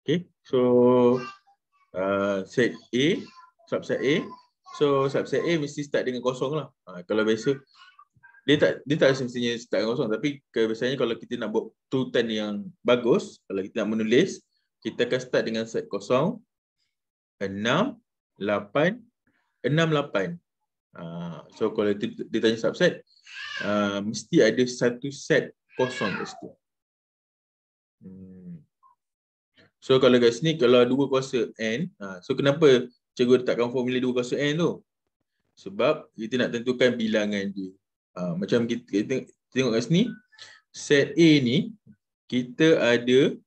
Okay, so set A, subset A. So subset A mesti start dengan kosong lah. Kalau biasa dia tak semestinya start dengan kosong, tapi biasanya kalau kita nak buat turutan yang bagus, kalau kita nak menulis, kita akan start dengan set kosong, 6, 8, 6, 8. So kalau dia tanya subset, mesti ada satu set kosong kat situ. So kalau kat sini, kalau 2 kuasa N, so kenapa cikgu letakkan formula 2 kuasa N tu? Sebab kita nak tentukan bilangan dia. Macam kita tengok kat sini, set A ni, kita ada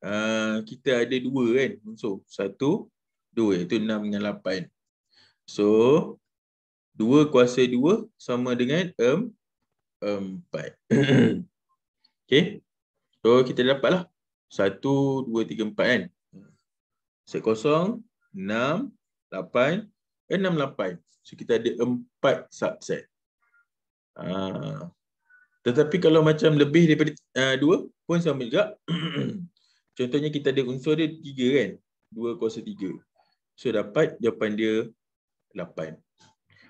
2 kan unsur. 1, 2, iaitu 6 dengan 8. So 2 kuasa 2 sama dengan 4. Okay. So kita dapatlah 1, 2, 3, 4 kan. Set kosong, 6, 8, 6, 8. So kita ada 4 subset. Tetapi kalau macam lebih daripada 2 pun sama juga. Contohnya kita ada unsur dia 3 kan. 2 kuasa 3. So dapat jawapan dia 8.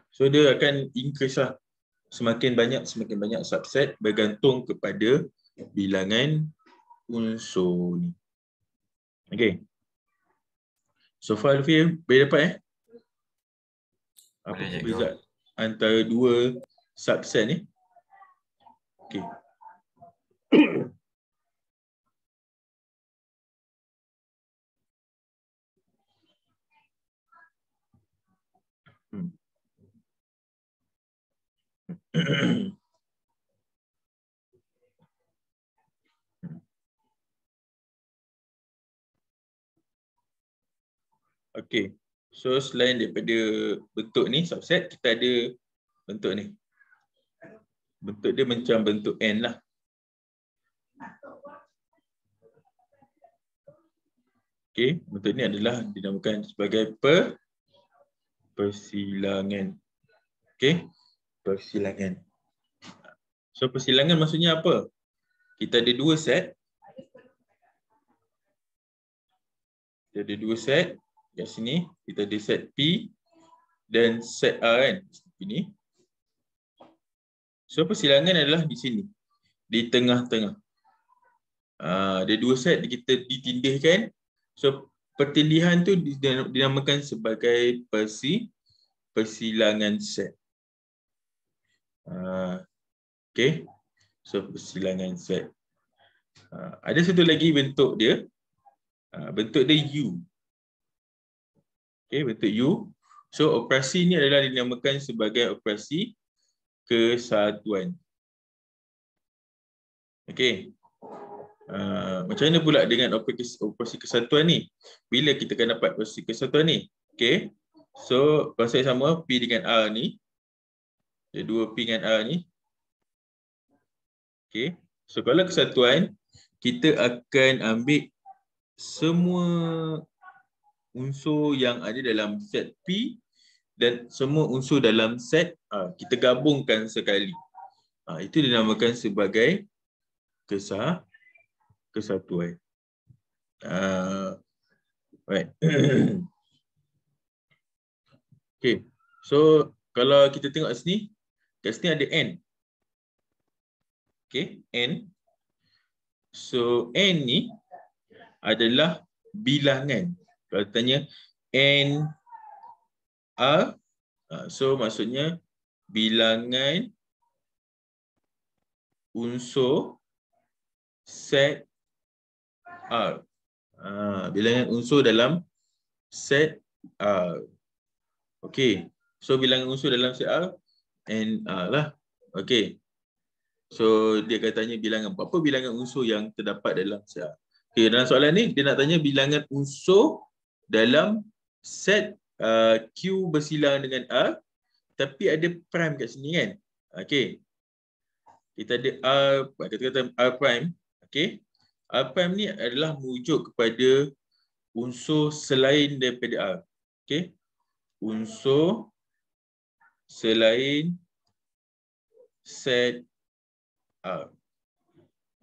So dia akan increase lah. Semakin banyak subset bergantung kepada bilangan unsur ni. Okay. So far Alfie boleh dapat apa perbezaan antara 2 subset ni? Okay. Okay. So selain daripada bentuk ni subset, kita ada bentuk ni. Bentuk dia macam bentuk N lah. Okay, bentuk ni adalah dinamakan sebagai persilangan. Okay, persilangan. So persilangan maksudnya apa? Kita ada 2 set. Kita ada 2 set. Kat sini kita ada set P dan set R kan. Ini. So persilangan adalah di sini. Di tengah-tengah. Ada 2 set kita ditindihkan. So pertindihan tu dinamakan sebagai persilangan set. Okay. So persilangan set. Ada satu lagi bentuk dia. Bentuk dia U. Okay, bentuk U. So operasi ni adalah dinamakan sebagai operasi kesatuan. Okay. Macam mana pula dengan operasi kesatuan ni? Bila kita akan dapat operasi kesatuan ni? Okay. So konsep sama P dengan R ni. Ada 2 P dengan R ni. Okay. So kalau kesatuan, kita akan ambil semua unsur yang ada dalam set P dan semua unsur dalam set R. Kita gabungkan sekali. Itu dinamakan sebagai kesatuan. Right. Okay. So kalau kita tengok kat sini ada N. Okay, N. So N ni adalah bilangan. Kalau tanya N R, so maksudnya bilangan unsur set R. Bilangan unsur dalam set R. Okey. So bilangan unsur dalam set R N R lah. Okey. So dia akan tanya bilangan apa bilangan unsur yang terdapat dalam set R. Okey, dalam soalan ni dia nak tanya bilangan unsur dalam set Q bersilang dengan R tapi ada prime kat sini kan. Okey. Kita ada R, kata-kata R prime. Okey. R prime ni adalah merujuk kepada unsur selain daripada R. Okey. Unsur selain set R.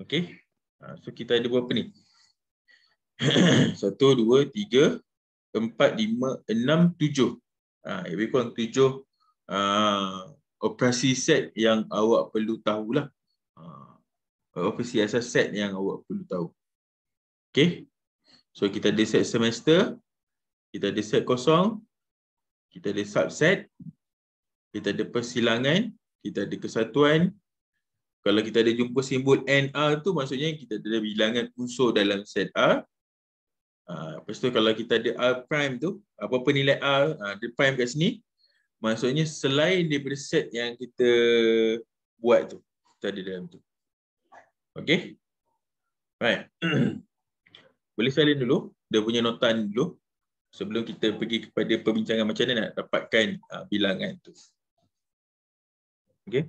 Okey. So kita ada berapa ni? 1, 2, 3, 4, 5, 6, 7. Lebih kurang 7 operasi set yang awak perlu tahulah. Operasi asas set yang awak perlu tahu. Okay. So kita ada set semester, kita ada set kosong, kita ada subset, kita ada persilangan, kita ada kesatuan. Kalau kita ada jumpa simbol NR tu maksudnya kita ada bilangan unsur dalam set R. Lepas tu kalau kita ada R prime tu, apa-apa nilai R, dia prime kat sini, maksudnya selain daripada set yang kita buat tu, kita ada dalam tu. Okay? Right. Boleh salin dulu, dia punya notan dulu, sebelum kita pergi kepada perbincangan macam mana nak dapatkan bilangan tu. Okay?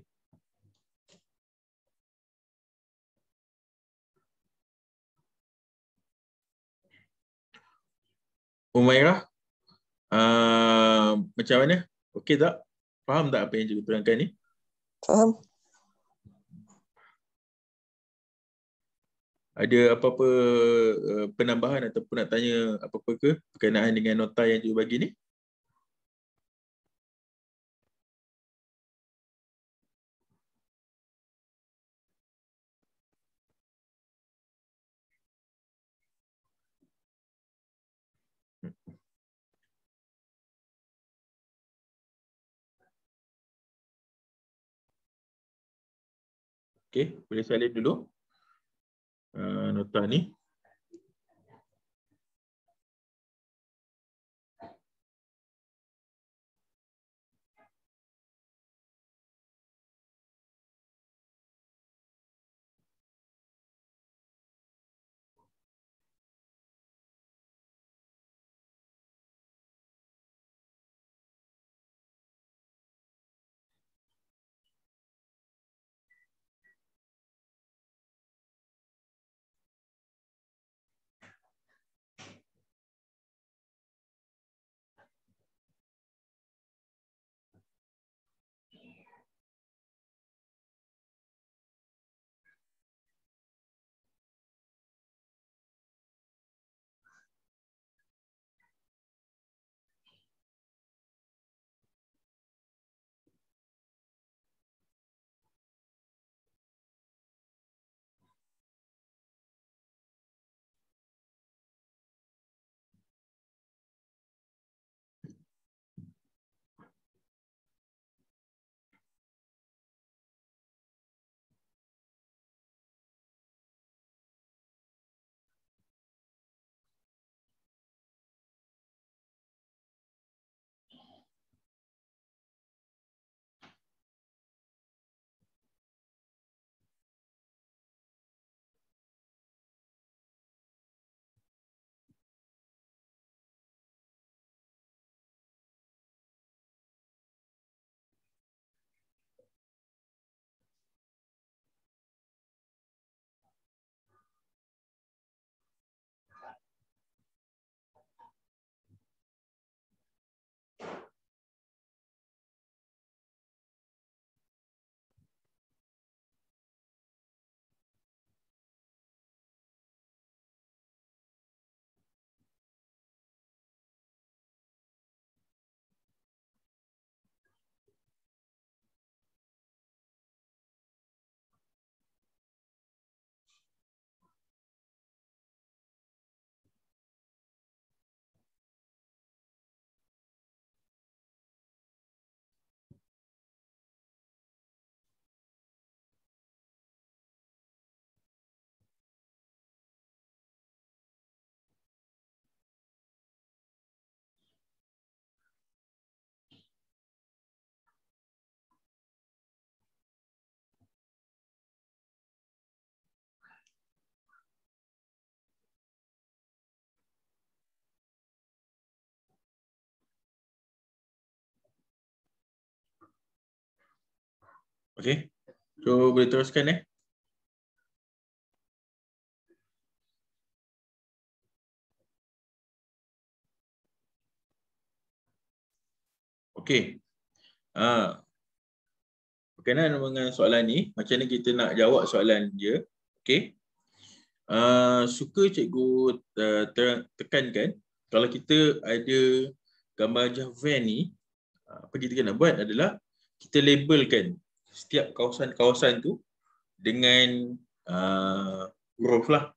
Umairah, macam mana? Okey tak? Faham tak apa yang cikgu terangkan ni? Faham. Ada apa-apa penambahan ataupun nak tanya apa-apa ke berkenaan dengan nota yang cikgu bagi ni? Okey, boleh salin dulu nota ni. Okey. So boleh teruskan . Okey. Berkenaan dengan soalan ni, macam mana kita nak jawab soalan dia? Okey. suka cikgu tekankan, kalau kita ada gambar Javan ni, apa kita kena buat adalah kita labelkan setiap kawasan-kawasan tu dengan huruf lah.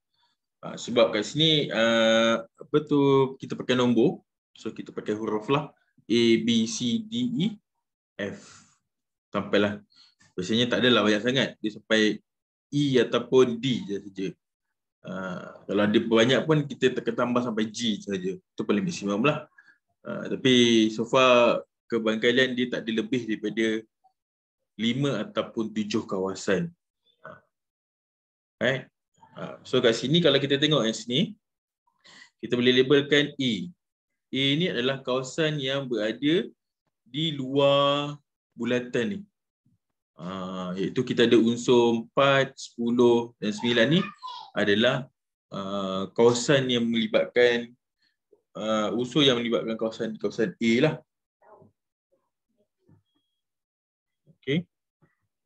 Sebab kat sini apa tu kita pakai nombor, so kita pakai huruf lah, A, B, C, D, E, F sampailah. Biasanya tak adalah banyak sangat, dia sampai E ataupun D je saja. Kalau ada banyak pun kita tekan tambah sampai G saja, itu paling maksimum lah. Tapi so far kebanyakan dia tak ada lebih daripada 5 ataupun 7 kawasan. Right? So kat sini kalau kita tengok yang sini, kita boleh labelkan A. A ni adalah kawasan yang berada di luar bulatan ni. Iaitu kita ada unsur 4, 10 dan 9 ni adalah kawasan yang melibatkan unsur yang melibatkan kawasan A lah. Okay.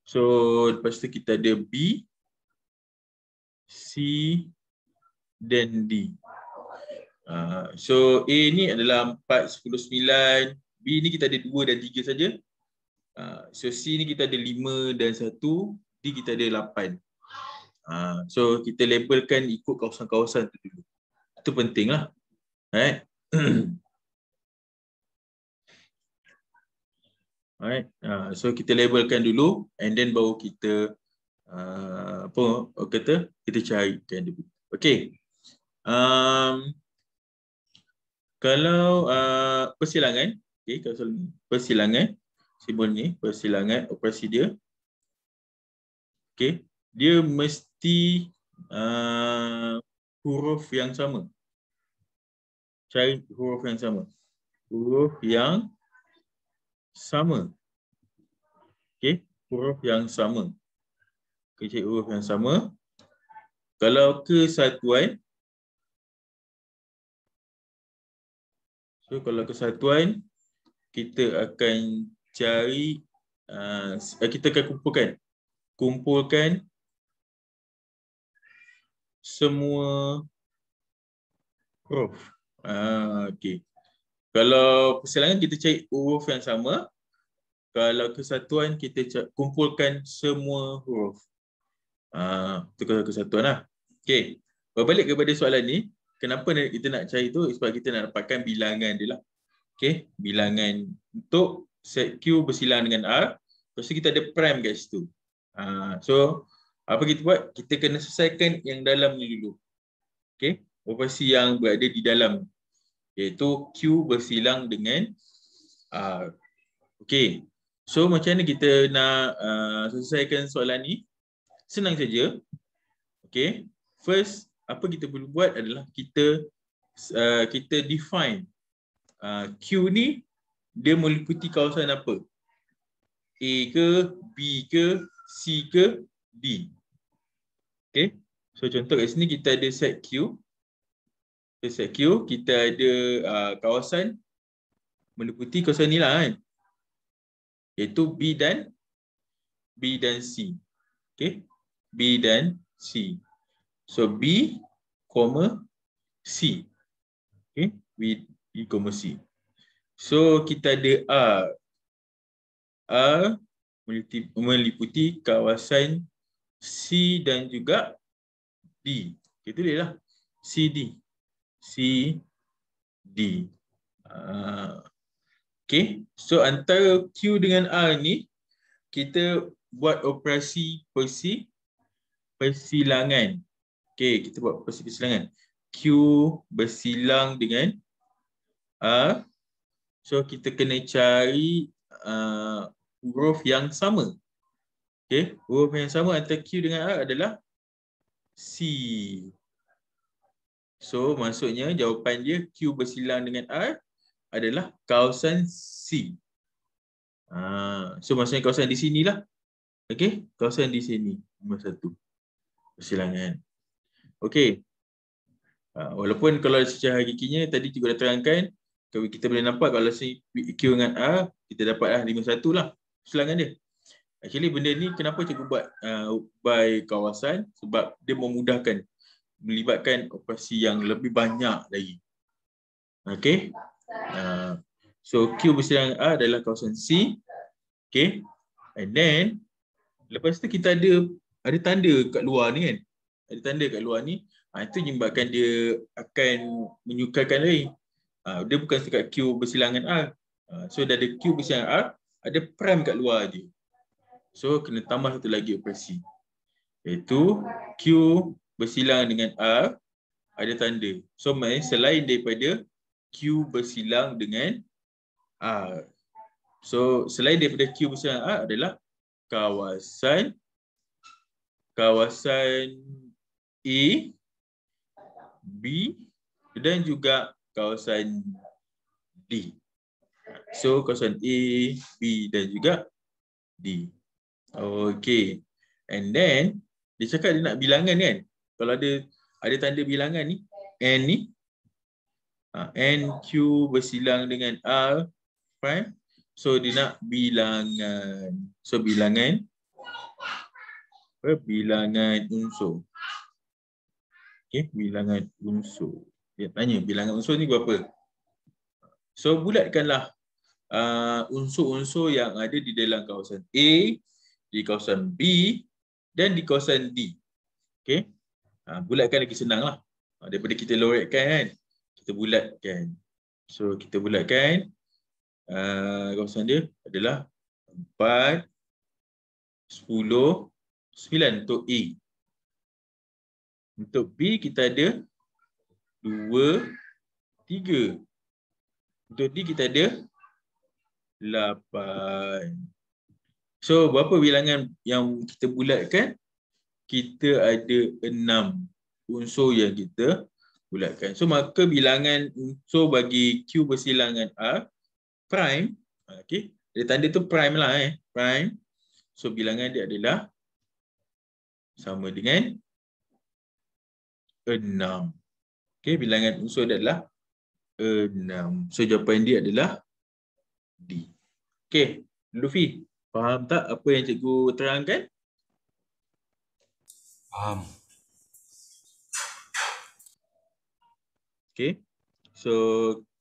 So lepas tu kita ada B, C dan D. So A ni adalah 4, 10, 9. B ni kita ada 2 dan 3 saja. So C ni kita ada 5 dan 1. D kita ada 8. So kita labelkan ikut kawasan-kawasan tu dulu. Itu penting lah. Alright. Alright. So kita labelkan dulu and then baru kita kita carikan dulu. Okay. Kalau persilangan, okay, kalau persilangan, simbol ni, persilangan operasi dia, okay, dia mesti huruf yang sama. Cari huruf yang sama. Huruf yang sama. Okay, huruf yang sama. Okay, cari huruf yang sama. Kalau kesatuan, so kalau kesatuan, kita akan cari, kita akan kumpulkan semua huruf. Okay. Kalau persilangan kita cari huruf yang sama, kalau kesatuan kita kumpulkan semua huruf. Itu kalau kesatuan lah. Okay. Berbalik kepada soalan ni, kenapa kita nak cari tu? Sebab kita nak dapatkan bilangan dia lah. Okay. Bilangan untuk set Q bersilang dengan R. Lepas tu kita ada prime kat situ. So, apa kita buat? Kita kena selesaikan yang dalam ni dulu. Okay. Operasi yang berada di dalam. Iaitu Q bersilang dengan R. Okay. So, macam mana kita nak selesaikan soalan ni? Senang saja. Okay. First, apa kita perlu buat adalah kita define Q ni dia meliputi kawasan apa? A ke, B ke, C ke, D. Okay. So contoh kat sini kita ada set Q. Set Q, kita ada kawasan meliputi kawasan ni lah kan. Iaitu B dan C. Okay. B dan C. So B, C. Okay. B, C. So kita ada R meliputi kawasan C dan juga D. Kita tulislah CD. Okay. So antara Q dengan R ni kita buat operasi persilangan. Okay, kita buat operasi persilangan. Q bersilang dengan R. So kita kena cari huruf yang sama. Okay, huruf yang sama antara Q dengan R adalah C. So maksudnya jawapan dia Q bersilang dengan R adalah kawasan C. So maksudnya kawasan di sinilah. Okay, kawasan di sini. Nombor 1. Persilangan. Okay. Walaupun kalau secara hakikinya tadi juga dah terangkan, kita boleh nampak kalau Q dengan R, kita dapatlah 51 lah persilangan dia. Actually benda ni kenapa cikgu buat by kawasan? Sebab dia memudahkan. melibatkan operasi yang lebih banyak lagi. Okey. So Q bersilangan A adalah kawasan C. Okey. And then lepas tu kita ada tanda kat luar ni kan. Ada tanda kat luar ni. Itu menyebabkan dia akan menyukarkan lagi. Dia bukan setakat Q bersilangan A. So dah ada Q bersilangan A, ada prime kat luar je. So kena tambah satu lagi operasi. Iaitu Q bersilang dengan A ada tanda. So maknanya selain daripada Q bersilang dengan A. So selain daripada Q bersilang A adalah kawasan A, B dan juga kawasan D. So kawasan A, B dan juga D. Okey. And then dia cakap dia nak bilangan kan. Kalau ada tanda bilangan ni, N ni, N, Q bersilang dengan R prime. So dia nak bilangan. So bilangan unsur. Okey, bilangan unsur. Dia tanya bilangan unsur ni berapa? So bulatkanlah unsur-unsur yang ada di dalam kawasan A, di kawasan B dan di kawasan D. Okey. Bulatkan lagi senang lah. Daripada kita loretkan kan. Kita bulatkan. So kita bulatkan. Kawasan dia adalah 4, 10, 9 untuk A. Untuk B kita ada 2, 3. Untuk D kita ada 8. So berapa bilangan yang kita bulatkan? Kita ada 6 unsur yang kita bulatkan. So maka bilangan unsur bagi Q bersilangan R prime, okey. Dia tanda tu prime lah prime. So bilangan dia adalah sama dengan 6. Okey, bilangan unsur dia adalah 6. So jawapan dia adalah D. Okey, Luffy, faham tak apa yang cikgu terangkan? Faham. Okey. So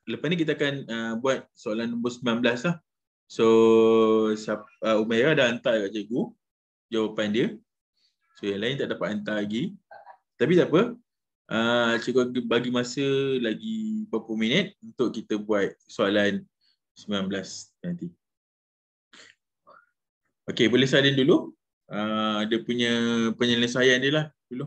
lepas ni kita akan buat soalan nombor 19 lah. So Umairah dah hantar kat cikgu jawapan dia. So yang lain tak dapat hantar lagi. Tapi tak apa. Cikgu bagi masa lagi beberapa minit untuk kita buat soalan 19 nanti. Okey, boleh salin dulu. Dia punya penyelesaian dia lah dulu.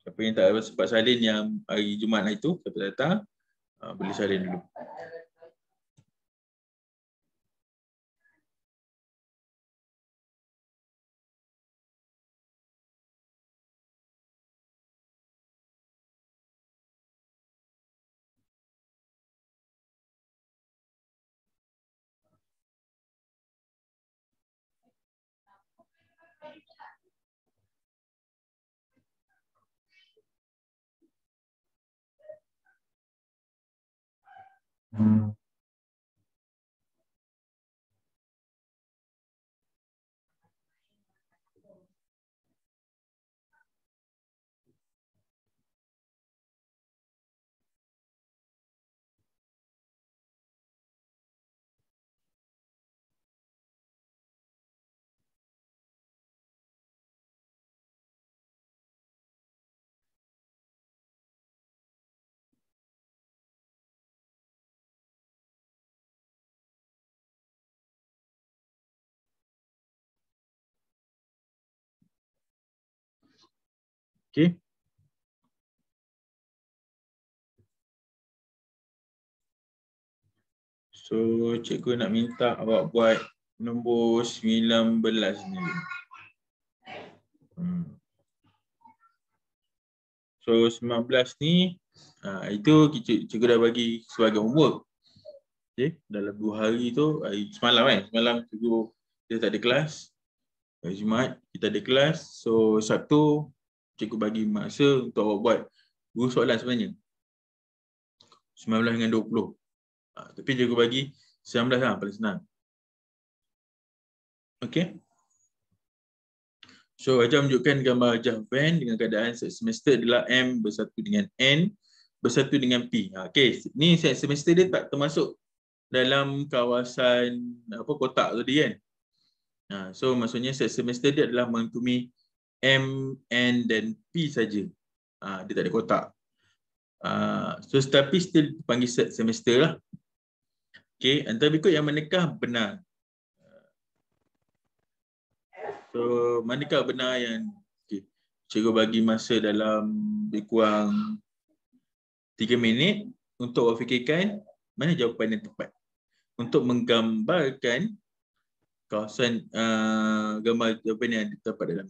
Siapa yang tak sempat salin yang hari Jumaat itu, siapa datang, boleh salin dulu. Okey. So cikgu nak minta awak buat nombor 19 ni. So 19 ni itu cikgu dah bagi sebagai homework. Okey, dalam 2 hari tu, semalam kan. Semalam cikgu dia tak ada kelas. Hari Jumaat kita ada kelas. So Sabtu cikgu bagi masa untuk awak buat 2 soalan sebenarnya. 19 dengan 20. Tapi cikgu bagi 19 lah paling senang. Okey. So Ajar menunjukkan gambar Ajar Venn dengan keadaan set semester adalah M bersatu dengan N bersatu dengan P. Okey, ni set semester dia tak termasuk dalam kawasan apa kotak tadi kan. So maksudnya set semester dia adalah menghukumi M, N dan P saja. Dia tak ada kotak. So tapi still dipanggil set semester lah. Okey, antara berikut yang manakah benar? So manakah benar yang cikgu bagi masa dalam lebih kurang 3 minit untuk fikirkan mana jawapan yang tepat untuk menggambarkan kawasan gambar jawapan yang terdapat dalam.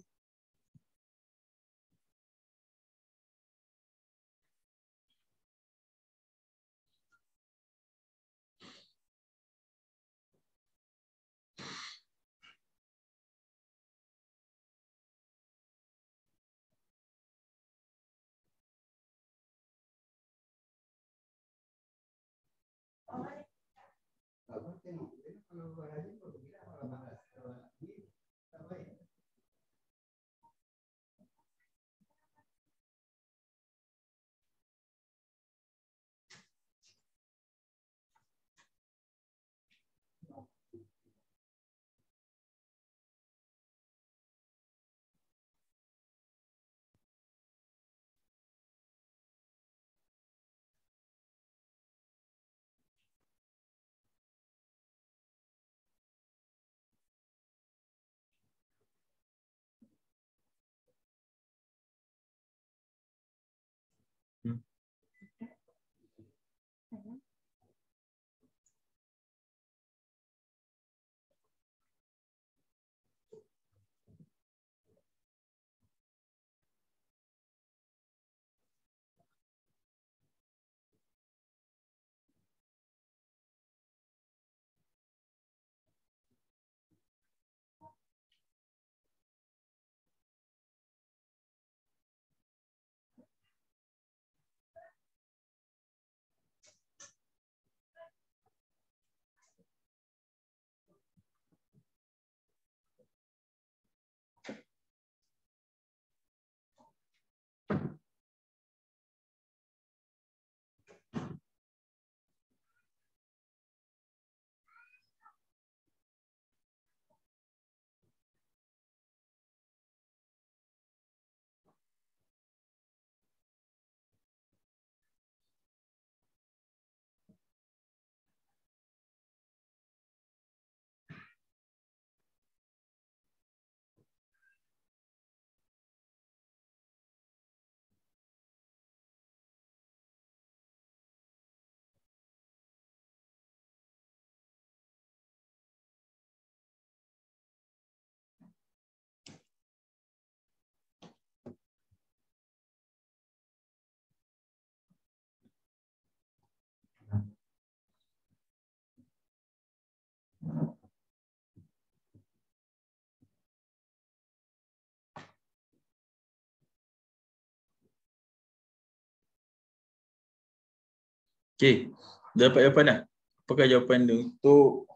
Okey, dapat jawapan dah. Apakah jawapan dia untuk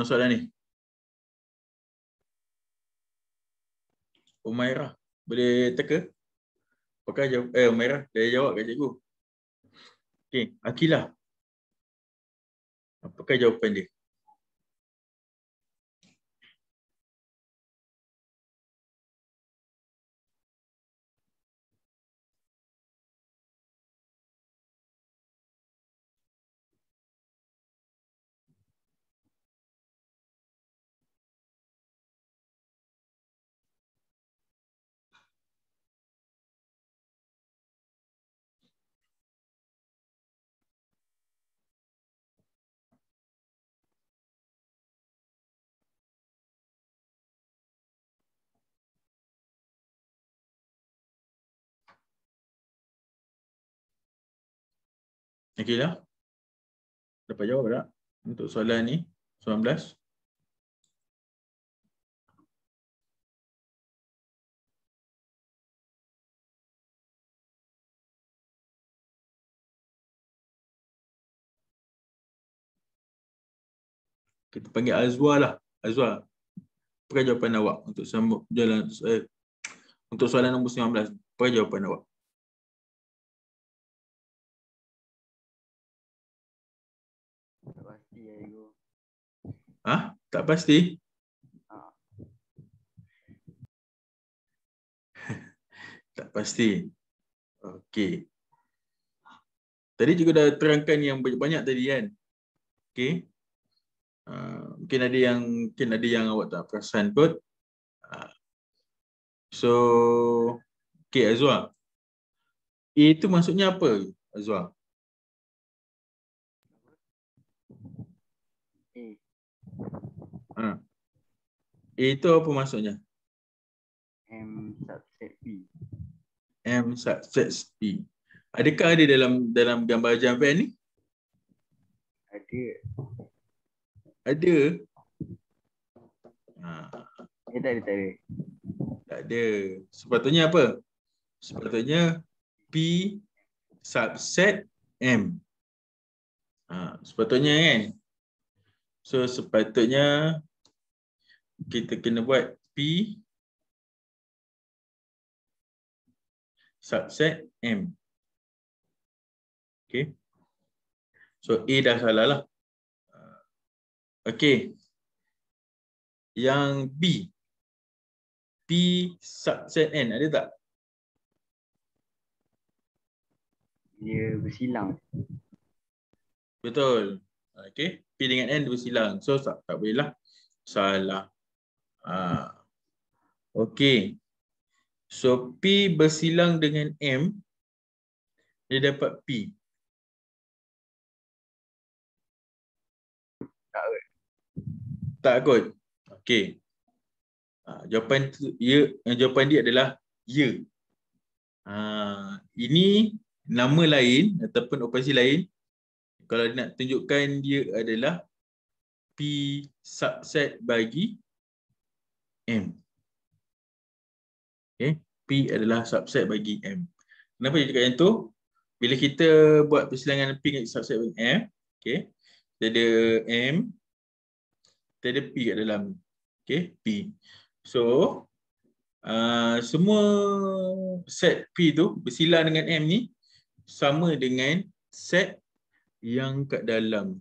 soalan ni? Umairah, boleh teka? Apakah jawab Umairah dia jawab kat cikgu. Okey, Akilah. Apakah jawapan dia? Akilah, dapat jawab tak untuk soalan ni? 19. Kita panggil Azwa lah. Azwa, Apakah jawapan awak untuk sambung jalan untuk soalan nombor 19? Apakah jawapan awak? Tak pasti ya, Ibu. Tak pasti? Ah, Tak pasti. Okey. Tadi juga dah terangkan yang banyak-banyak tadi kan. Okey. Mungkin ada yang awak tak perasan kot. So, okey Azwa. A itu maksudnya apa Azwa? A. A itu apa maksudnya? M subset P. M subset P. Adakah ada dalam gambar jamban ni? Ada. Ada. Tak ada. Tak ada. Sepatutnya apa? Sepatutnya P subset M. Sepatutnya kan? So sepatutnya kita kena buat P subset M. Okay. So A dah salah lah. Okay. Yang B. P subset N ada tak? Dia bersilang. Betul. Okay. P dengan N bersilang. So tak boleh lah. Salah. Okay. So P bersilang dengan M. Dia dapat P. Tak kot. Okay. Jawapan dia adalah ya. Ini nama lain ataupun operasi lain. Kalau nak tunjukkan dia adalah P subset bagi M. Okay. P adalah subset bagi M. Kenapa dia cakap yang tu? Bila kita buat persilangan P dengan subset bagi M, okay, kita ada M, kita ada P kat dalam. Okay, P. So, semua set P tu bersilang dengan M ni sama dengan set yang kat dalam.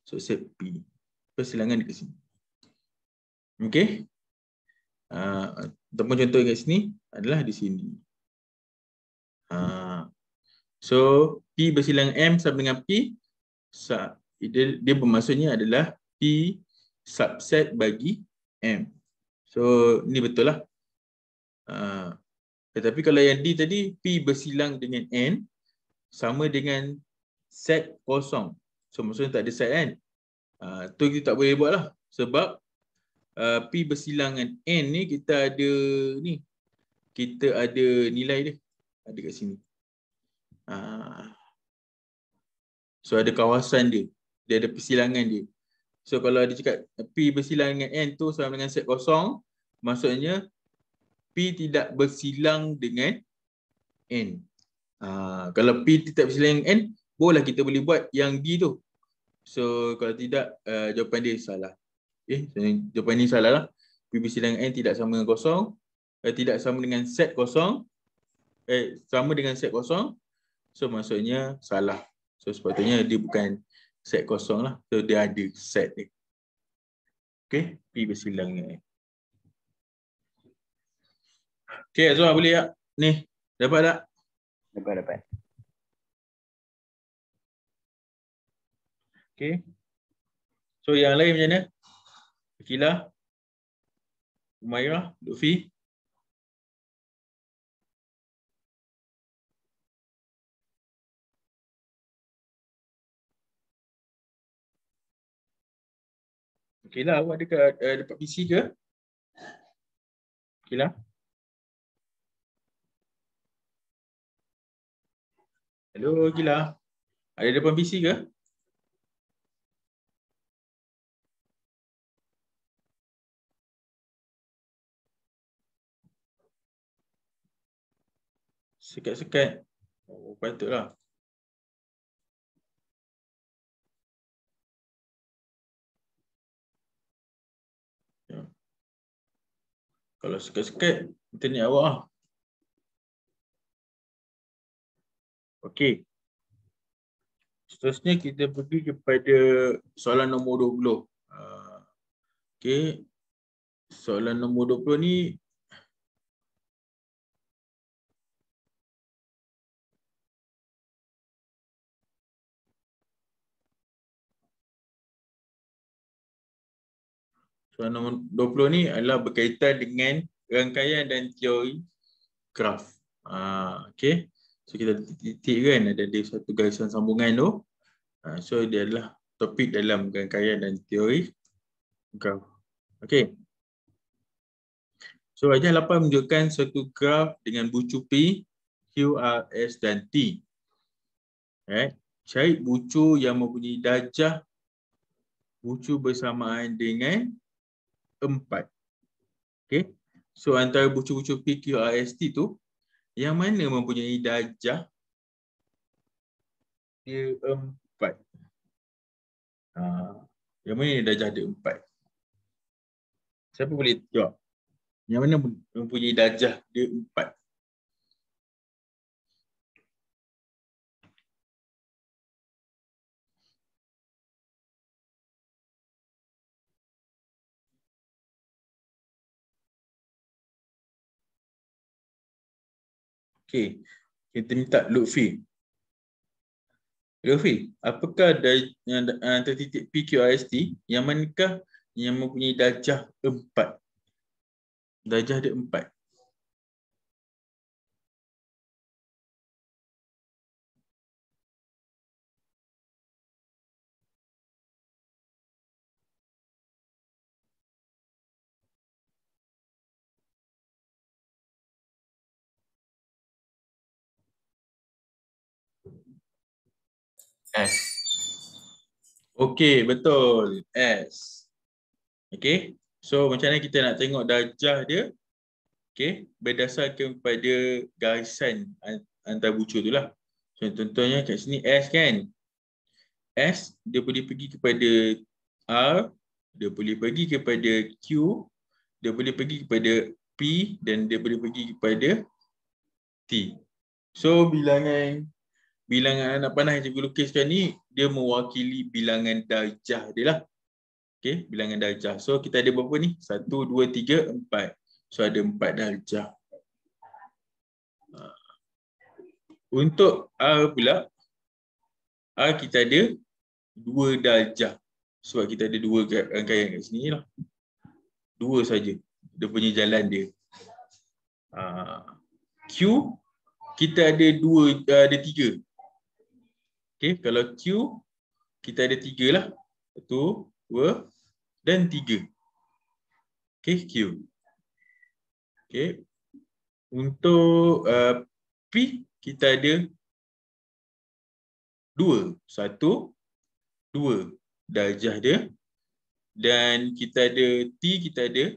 So, set P. Persilangan dekat sini. Okay. Ataupun contoh kat sini adalah di sini. So, P bersilang M sama dengan P. Dia bermaksudnya adalah P subset bagi M. So, ni betul lah. Tetapi kalau yang D tadi, P bersilang dengan N sama dengan set kosong. So, maksudnya tak ada set kan? Tu kita tak boleh buat lah. Sebab P bersilang dengan N ni kita ada nilai dia. Ada kat sini. So, ada kawasan dia. Dia ada persilangan dia. So, kalau dia cakap P bersilang dengan N tu sama dengan set kosong, maksudnya P tidak bersilang dengan N. Kalau P tidak bersilang dengan N, boleh kita boleh buat yang D tu. So, kalau tidak, jawapan dia salah. Jawapan ni salah lah. P bersilang dengan N tidak sama dengan kosong. Tidak sama dengan set kosong. Sama dengan set kosong. So, maksudnya salah. So, sepatutnya dia bukan set kosong lah. So, dia ada set dia. Okay, P bersilang dengan N. Okay, Azwar boleh tak? Ni, dapat tak? Dapat. Okay. So, yang lain macam mana? Akilah, Umairah, Lutfi. Akilah, awak dapat PC ke? Akilah. Hello, Akilah. Ada depan PC ke? Sekat-sekat. Oh, patutlah. Ya. Kalau sekat-sekat, internet awak lah. Okey. Seterusnya kita pergi kepada soalan nombor 20. Okey. Soalan nombor 20 ni soalan nombor 20 ni adalah berkaitan dengan rangkaian dan teori graf. Okey. So kita titik kan ada satu garisan sambungan tu. So dia adalah topik dalam rangkaian dan teori graf. Okey. So wajah 8 menunjukkan satu graf dengan bucu P, Q, R, S dan T. Right. Cari bucu yang mempunyai darjah bucu bersamaan dengan 4. Okey. So antara bucu-bucu P, Q, R, S, T tu yang mana mempunyai darjah dia 4? Yang mana darjah dia 4? Siapa boleh jawab? Yang mana mempunyai darjah dia 4? Okey. Kita minta Lutfi. Lutfi, apakah antara titik P, Q, R, S, T yang manakah yang mempunyai darjah 4? Darjah dia 4. S. Okey, betul. S. Okey. So macam mana kita nak tengok darjah dia? Okey, berdasarkan pada garisan antara bucu tu lah. So contohnya kat sini S kan. S dia boleh pergi kepada R, dia boleh pergi kepada Q, dia boleh pergi kepada P dan dia boleh pergi kepada T. So bilangan anak panah yang cikgu lukiskan ni dia mewakili bilangan darjah dia lah. Okey, bilangan darjah. So kita ada berapa ni? 1, 2, 3, 4. So ada 4 darjah. Untuk R pula, R kita ada 2 darjah. Sebab kita ada 2 rangkaian kat sini lah. 2 saja. Dia punya jalan dia. Q kita ada 3. Okey, kalau Q kita ada 3 lah. 1, 2 dan 3. Okey, Q. Okey. Untuk P kita ada 2. 1, 2 darjah dia. Dan kita ada T, kita ada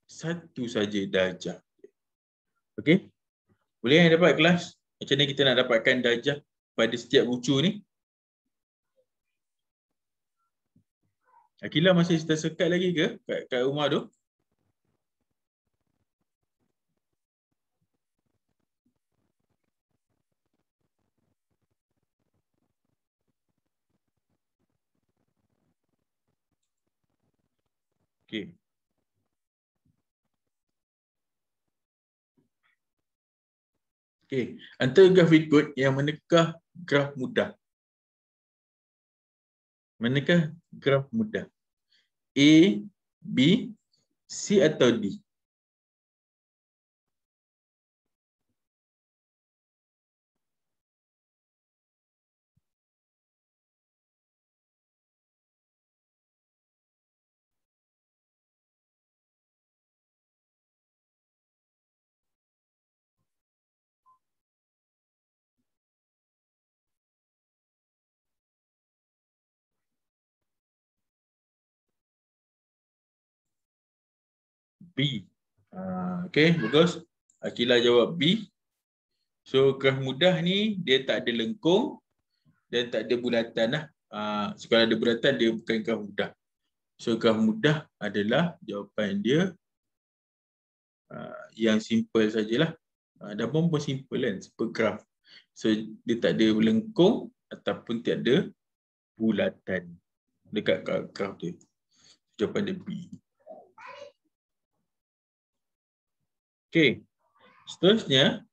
1 saja darjah. Okey. Boleh yang dapat kelas? Macam mana kita nak dapatkan darjah pada setiap bucu ni? Akilah masih tersekat lagi ke kat rumah tu? Okey. Okey, antara graf berikut yang manakah graf mudah? Manakah graf mudah? A, B, C atau D? B. Okey, bagus. Akilah jawab B. So graf mudah ni dia tak ada lengkung dan tak ada bulatan lah. So kalau ada bulatan dia bukan graf mudah. So graf mudah adalah jawapan dia yang simple sajalah. Dah pun simple kan, simple graph. So dia tak ada melengkung ataupun tiada bulatan dekat graph tu. Jawapan dia B. Okey. Seterusnya,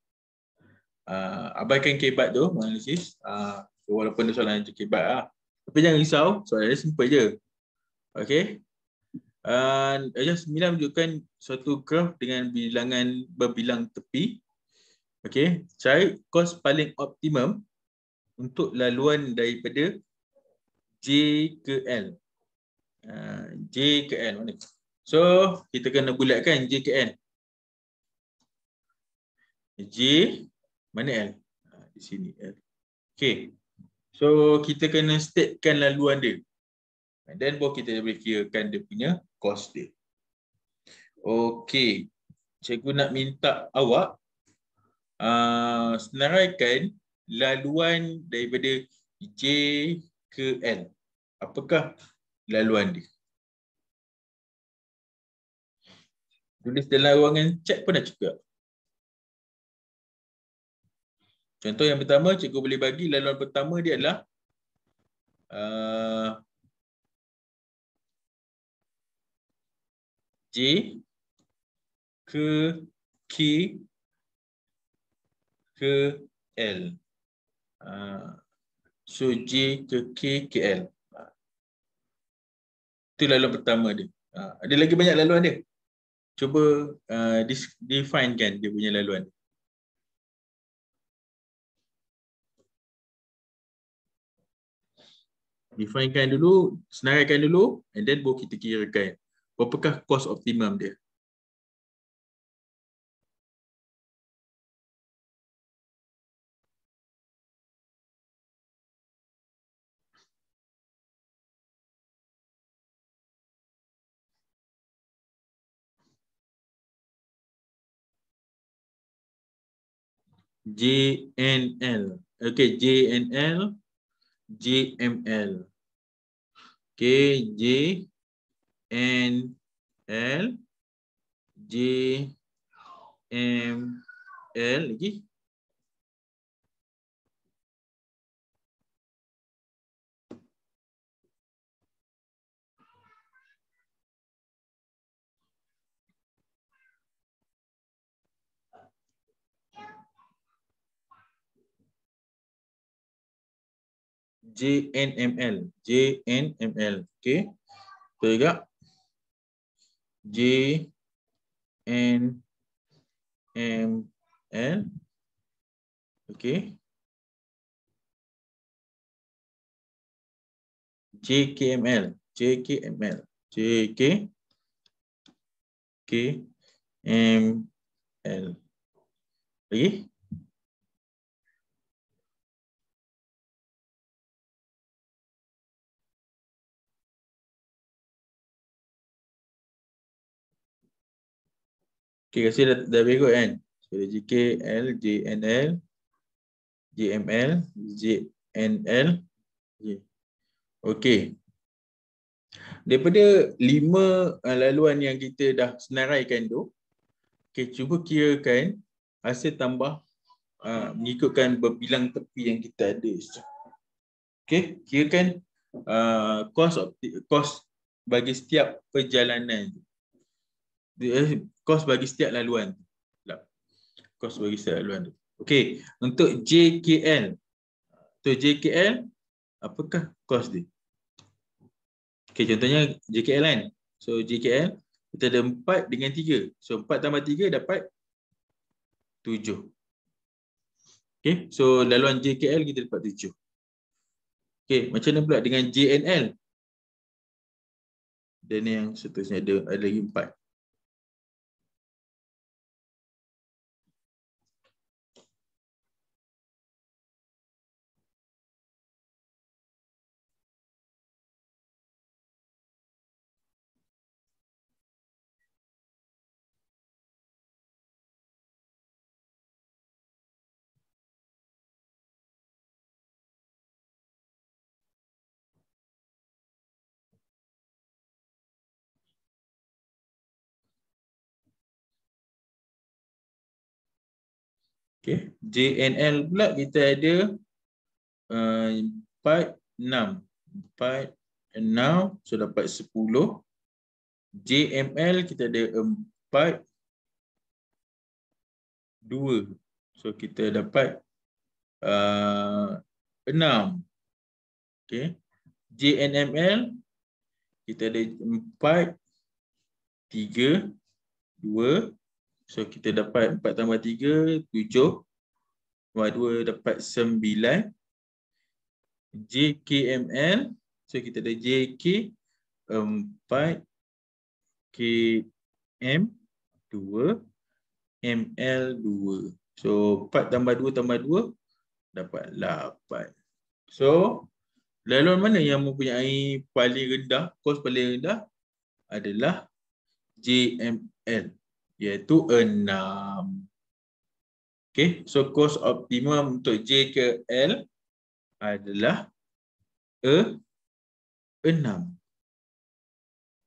abaikan kebat tu, analisis. Walaupun dia soalan kebat lah. Tapi jangan risau, soalan dia simple je. Okey. Ayat 9 menunjukkan suatu graf dengan bilangan berbilang tepi. Okey. Cari kos paling optimum untuk laluan daripada J ke L. J ke L mana? So, kita kena bulatkan J ke L. J mana L? Di sini L. Okey. So kita kena statekan laluan dia. And then baru kita boleh kirakan dia punya cost dia. Okey. Cikgu nak minta awak senaraikan laluan daripada J ke L. Apakah laluan dia? Tulis dalam ruangan chat pun dah cukup. Contoh yang pertama, cikgu boleh bagi laluan pertama dia adalah J ke K ke L. So J ke K ke L. Itu laluan pertama dia. Ada lagi banyak laluan dia. Cuba definekan dia punya laluan. Definekan dulu, senaraikan dulu, and then baru kita kirakan berapakah cost optimum dia. JNL. Okay, JNL, JML. Okay, JNL, JML lagi. JNML, JNML. Okay, betul juga. JNML. Okay. JKML, JKML, JKML. Lagi? Okay, kasi dah berikut kan. So, JKL, JNL, JML, JNL. Okay. Daripada 5 laluan yang kita dah senaraikan tu, okay, cuba kirakan hasil tambah mengikutkan berbilang tepi yang kita ada. Okay, kirakan kos bagi setiap perjalanan. Kos bagi setiap laluan. Kos bagi setiap laluan tu. Okey, untuk JKL. Untuk JKL, apakah kos dia? Okey, contohnya JKL kan. So JKL, kita ada 4 dengan 3. So 4 tambah 3 dapat 7. Okey, so laluan JKL kita dapat 7. Okey, macam mana pula dengan JNL? Dan yang seterusnya ada lagi 4. Okay. JNL pula kita ada 4, 6. 4, 6. So dapat 10. JML kita ada 4, 2. So kita dapat 6. Okay. JNML kita ada 4, 3, 2. So kita dapat 4 tambah 3, 7. Tambah 2 dapat 9. JKML. So kita ada JK 4, KM 2, ML 2. So 4 tambah 2 tambah 2 dapat 8. So laluan mana yang mempunyai paling rendah, kos paling rendah adalah JML, iaitu 6. Okay, so kos optimum untuk J ke L adalah 6.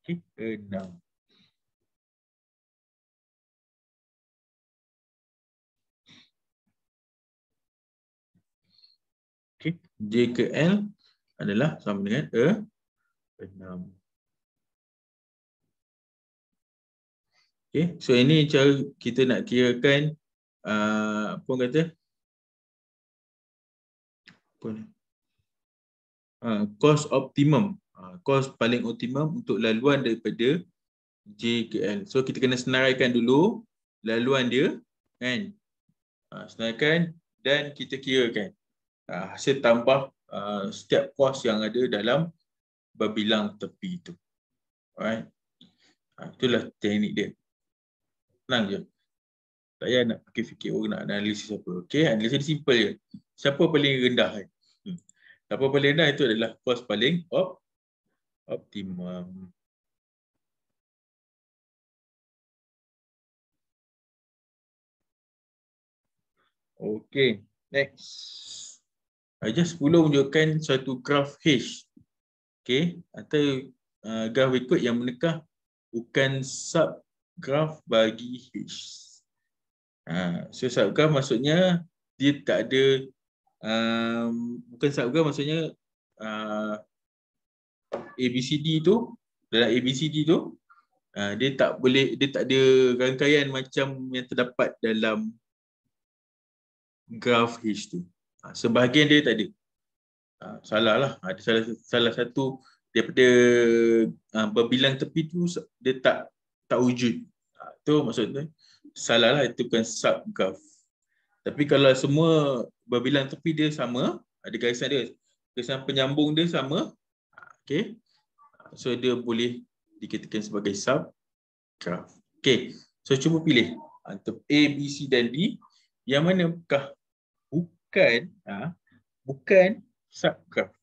Okay, 6. Okay, J ke L adalah sama dengan 6. Okay, so ini cara kita nak kirakan apa orang kata? Cost optimum. Cost paling optimum untuk laluan daripada J ke L. So kita kena senaraikan dulu laluan dia kan. Senaraikan dan kita kirakan hasil tambah setiap kos yang ada dalam berbilang tepi itu. Alright. Itulah teknik dia. Senang je. Tak payah nak fikir-fikir orang nak analisis apa. Okey, analisis dia simple je. Siapa paling rendah kan? Siapa paling rendah itu adalah kos paling optimum. Okey, next. Just mula menunjukkan satu graf H. Okey, atau graf berikut yang menekah bukan subgraf bagi H. So subgraf maksudnya dia tak ada bukan subgraf maksudnya ABCD tu, dalam ABCD tu dia tak ada rangkaian macam yang terdapat dalam graf H tu. Sebahagian dia tak ada. Salah lah. Ada salah satu daripada berbilang tepi tu dia tak wujud. Tu maksudnya salah lah, itu bukan subgraf. Tapi kalau semua berbilang tepi dia sama, ada garisan dia, garisan penyambung dia sama, okay, so dia boleh dikatakan sebagai subgraf. Okay, so cuba pilih untuk A, B, C dan D, yang manakah bukan subgraf.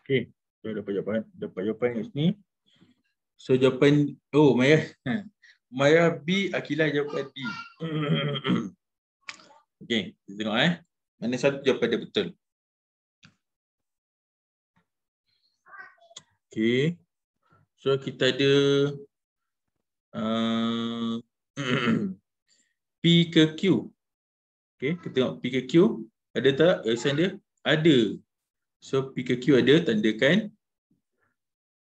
Okey. So dapat jawapan kat sini. So jawapan Maya. Maya B, Akilah jawapan D. Okey, kita tengok mana satu jawapan dia betul. Okey. So kita ada P ke Q. Okey, kita tengok P ke Q. Ada tak garisan dia? Ada. So P ke Q ada, tandakan.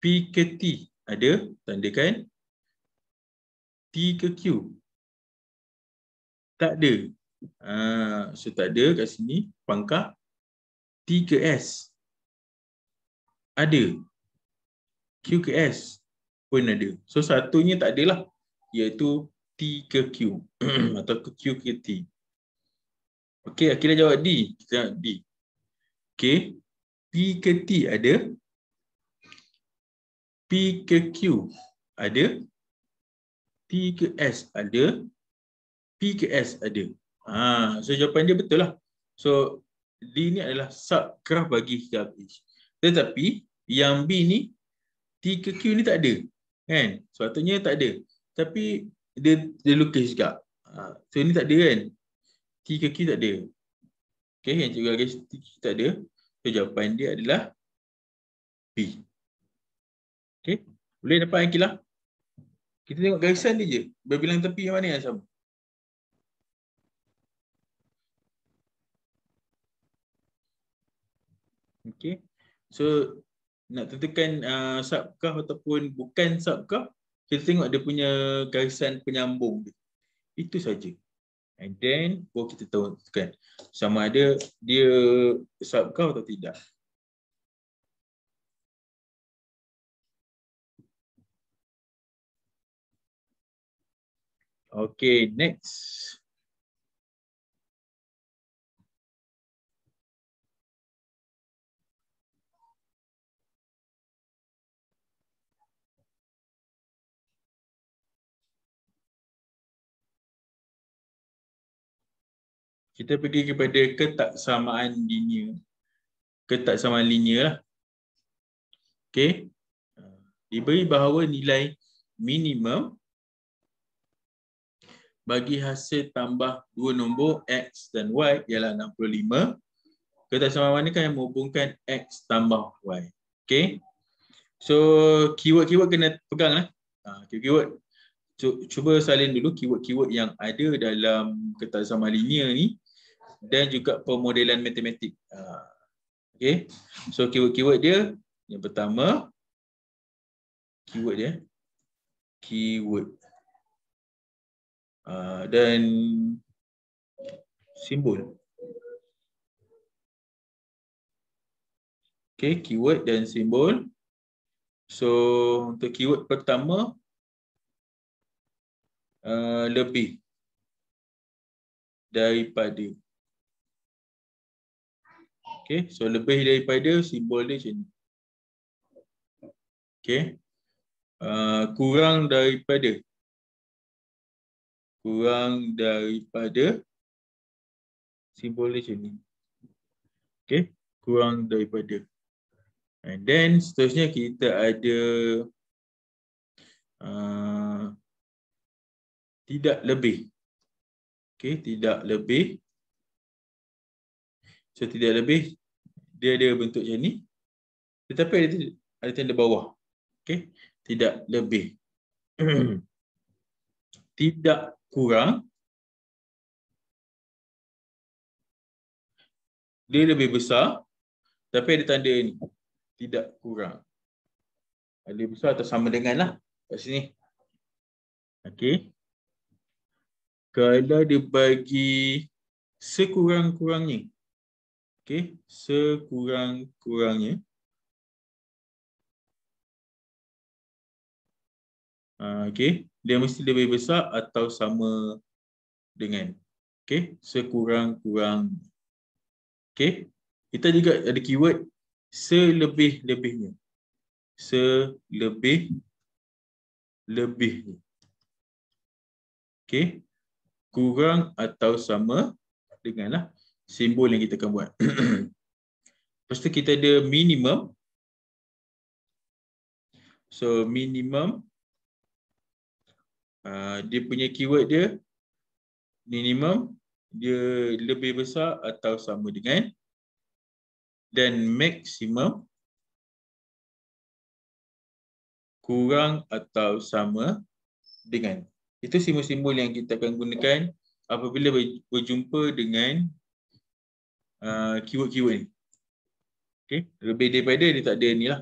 P ke T ada, tandakan. T ke Q. Tak ada. So tak ada kat sini, pangkah. T ke S. Ada. Q ke S pun ada. So satunya tak adalah, iaitu T ke Q atau Q ke T. Okey, Akilah jawab D. Kita tengok D. Okey. P ke T ada. P ke Q ada. T ke S ada. P ke S ada. So jawapan dia betul lah. So D ni adalah subgraf bagi hijab H. Tetapi yang B ni, T ke Q ni tak ada. Kan? Sepatutnya tak ada. Tapi dia lukis juga. So ni tak ada kan? T ke Q tak ada. Okay, yang cikgu bagi T ke Q tak ada. So jawapan dia adalah B. Okay, boleh dapat Akilah? Kita tengok garisan dia je. Berbilang tepi yang mana yang sama? Okay, so nak tentukan subgraf ataupun bukan subgraf, kita tengok dia punya garisan penyambung dia. Itu saja. And then kita tahu kan sama ada dia subgraf atau tidak. Okay, next. Kita pergi kepada ketaksamaan linear. Ketaksamaan linear lah. Okay. Diberi bahawa nilai minimum bagi hasil tambah dua nombor X dan Y ialah 65. Ketaksamaan mana kan yang menghubungkan X tambah Y. Okay. So keyword-keyword kena pegang lah. Keyword. Cuba salin dulu keyword-keyword yang ada dalam ketaksamaan linear ni dan juga pemodelan matematik. Okay. So keyword-keyword dia yang pertama keyword dan simbol. Okay, keyword dan simbol. So untuk keyword pertama lebih daripada. Okay, so lebih daripada simbol dia macam ni. Okay, kurang daripada. Kurang daripada simbol dia macam ni. Okay, kurang daripada. And then seterusnya kita ada tidak lebih. Okay, tidak lebih. So tidak lebih, dia ada bentuk macam ni. Tetapi ada tanda bawah. Okay, tidak lebih. Tidak kurang. Dia lebih besar. Tapi ada tanda ni. Tidak kurang. Lebih besar atau sama dengan lah. Kat sini. Okay. Kalau dia bagi sekurang-kurangnya. Okay. Sekurang-kurangnya. Okay. Dia mesti lebih besar atau sama dengan. Okay. Sekurang-kurang. Okay. Kita juga ada keyword selebih-lebihnya. Selebih-lebihnya. Okay. Kurang atau sama denganlah simbol yang kita akan buat. Lepas tu kita ada minimum. So minimum, dia punya keyword dia minimum, dia lebih besar atau sama dengan, dan maksimum kurang atau sama dengan. Itu simbol-simbol yang kita akan gunakan apabila berjumpa dengan keyword-keyword ni. Okay. Lebih daripada dia tak ada ni lah.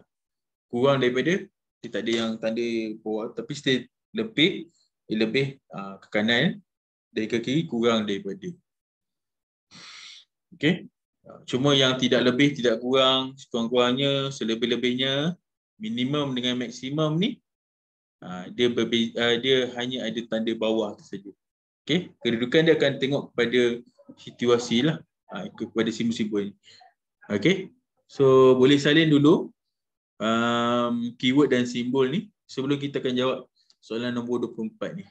Kurang daripada dia tak ada yang tanda bawah, tapi still lebih, lebih ke kanan, dari ke kiri kurang daripada. Okay. Cuma yang tidak lebih, tidak kurang, sekurang-kurangnya, selebih-lebihnya, minimum dengan maksimum ni, dia hanya ada tanda bawah saja. Okay. Kedudukan dia akan tengok kepada situasi lah, kepada simbol-simbol ni. Okay. So boleh salin dulu keyword dan simbol ni sebelum kita akan jawab soalan nombor 24 ni.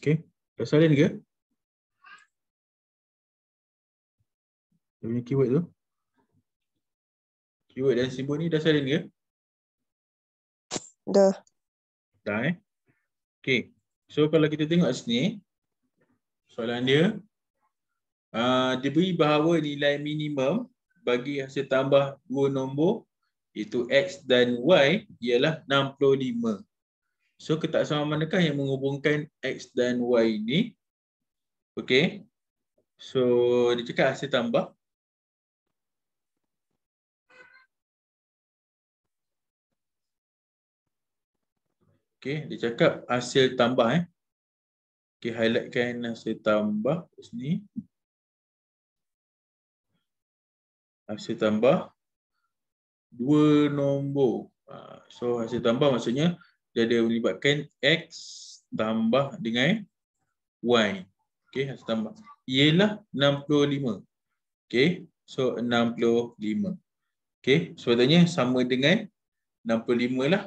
Okay. Dah salin ke? Dia punya keyword tu. Keyword dan simbol ni dah salin ke? Dah. Dah Okay. So kalau kita tengok sini, soalan dia, diberi bahawa nilai minimum bagi hasil tambah dua nombor iaitu X dan Y ialah 65. So ketaksamaan manakah yang menghubungkan X dan Y ni? Okay. So dia cakap hasil tambah. Okay, dia cakap hasil tambah. Okay, highlightkan hasil tambah kat sini. Hasil tambah dua nombor. So hasil tambah maksudnya dia ada melibatkan X tambah dengan Y. Okay, hasil tambah. Ialah 65. Okay, so 65. Okay, sepatutnya sama dengan 65 lah.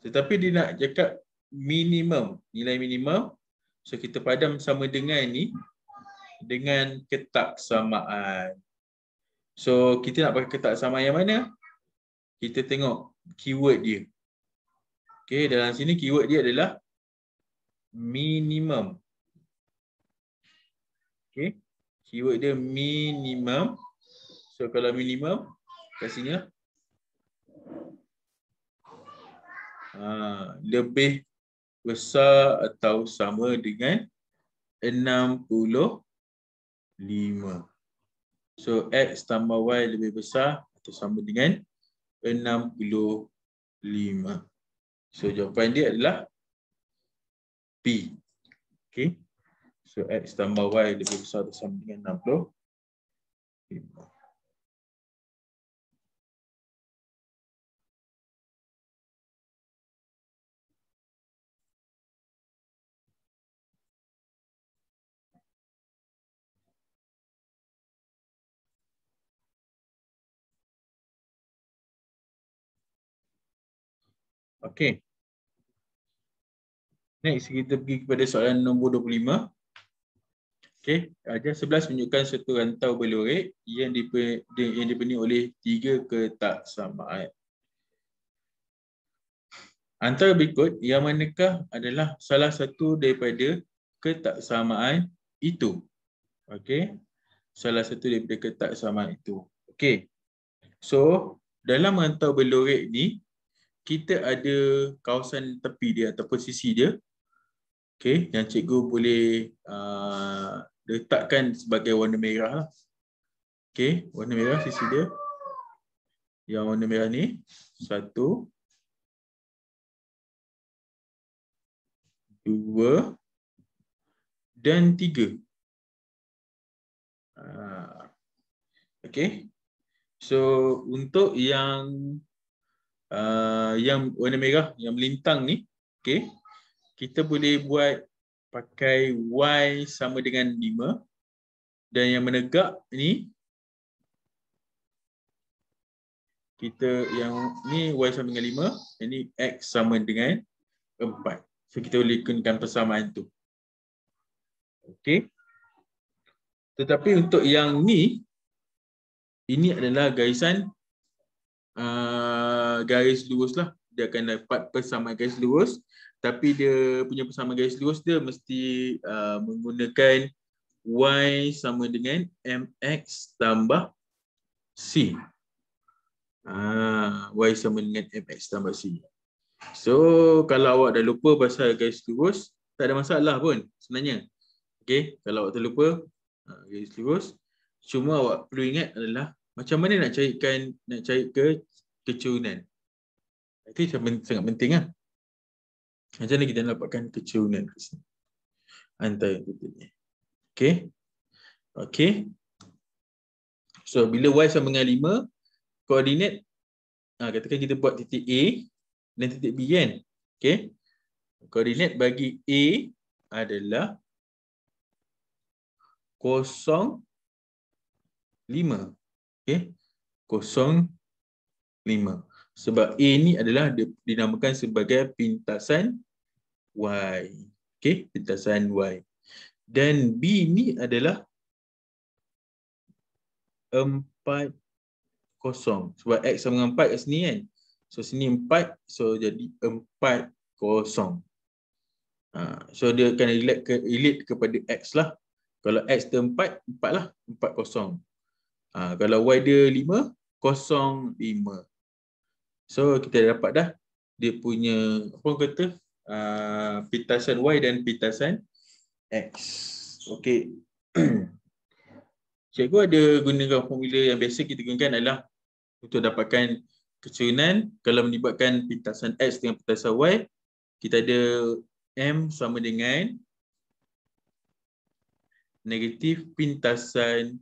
Tetapi dia nak cakap minimum, nilai minimum. So kita padam sama dengan ni dengan ketak samaan. So kita nak pakai ketak samaan yang mana? Kita tengok keyword dia. Okay, dalam sini keyword dia adalah minimum. Okay, keyword dia minimum. So kalau minimum kat sini lah. Lebih besar atau sama dengan 65. So X tambah Y lebih besar atau sama dengan 65. So jawapan dia adalah B. Okay. So X tambah Y lebih besar atau sama dengan 65. Okay. Next kita pergi kepada soalan nombor 25. Okay, ajar 11 menunjukkan satu rantau berlorek yang dipenuhi oleh 3 ketak samaan. Antara berikut yang manakah adalah salah satu daripada ketak samaan itu? Okay, salah satu daripada ketak samaan itu. Okay, so dalam rantau berlorek ni kita ada kawasan tepi dia ataupun sisi dia. Okay, yang cikgu boleh letakkan sebagai warna merah lah. Okay, warna merah sisi dia. Yang warna merah ni 1, 2 dan 3. Okay, so untuk yang warna merah yang melintang ni, okay, kita boleh buat pakai Y sama dengan 5 dan yang menegak ni kita yang ni Y sama dengan 5, ini X sama dengan 4. So kita boleh gunakan persamaan tu. Okey. Tetapi untuk yang ni, ini adalah garisan garis lurus lah. Dia akan dapat persamaan garis lurus. Tapi dia punya persamaan garis lurus dia mesti menggunakan Y sama dengan MX tambah C. Y sama dengan MX tambah C. So kalau awak dah lupa pasal garis lurus, tak ada masalah pun sebenarnya. Okay, kalau awak terlupa garis lurus, cuma awak perlu ingat adalah macam mana nak cari kecerunan. Itu sangat penting lah. Macam mana kita nak dapatkan kecerunan ke sini antara titik ni. Okay. Okay. So bila Y sama dengan 5, koordinat katakan kita buat titik A dan titik B kan. Okay. Koordinat bagi A adalah 0, 5. Okay. 0, 5. Sebab A ni adalah dinamakan sebagai pintasan Y. Okay. Pintasan Y. Dan B ni adalah 4, 0. Sebab X sama dengan 4 kat sini kan. So sini 4. So jadi 4, 0. So dia akan relate kepada X lah. Kalau X dia 4, 4 lah. 4, 0. Kalau Y dia 5, 0, 5. So kita dapat dah dia punya apa orang kata pintasan Y dan pintasan X. Okey. Cikgu ada gunakan formula yang biasa kita gunakan adalah untuk dapatkan kecerunan kalau melibatkan pintasan X dengan pintasan Y, kita ada M sama dengan negatif pintasan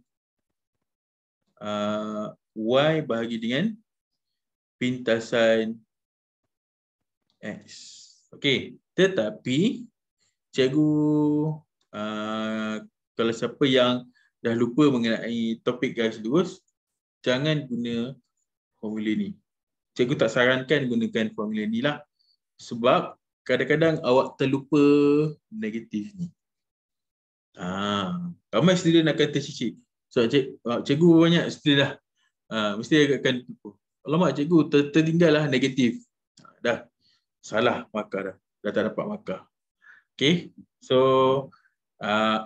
Y bahagi dengan pintasan X. Okey, tetapi cikgu kalau siapa yang dah lupa mengenai topik garis lurus, jangan guna formula ni. Cikgu tak sarankan gunakan formula ni lah. Sebab kadang-kadang awak terlupa negatif ni. Ramai student akan tercicik. So cikgu banyak student dah. Mesti akan lupa. Alamak cikgu tertinggal lah negatif. Dah salah markah dah. Dah tak dapat markah. Okay. So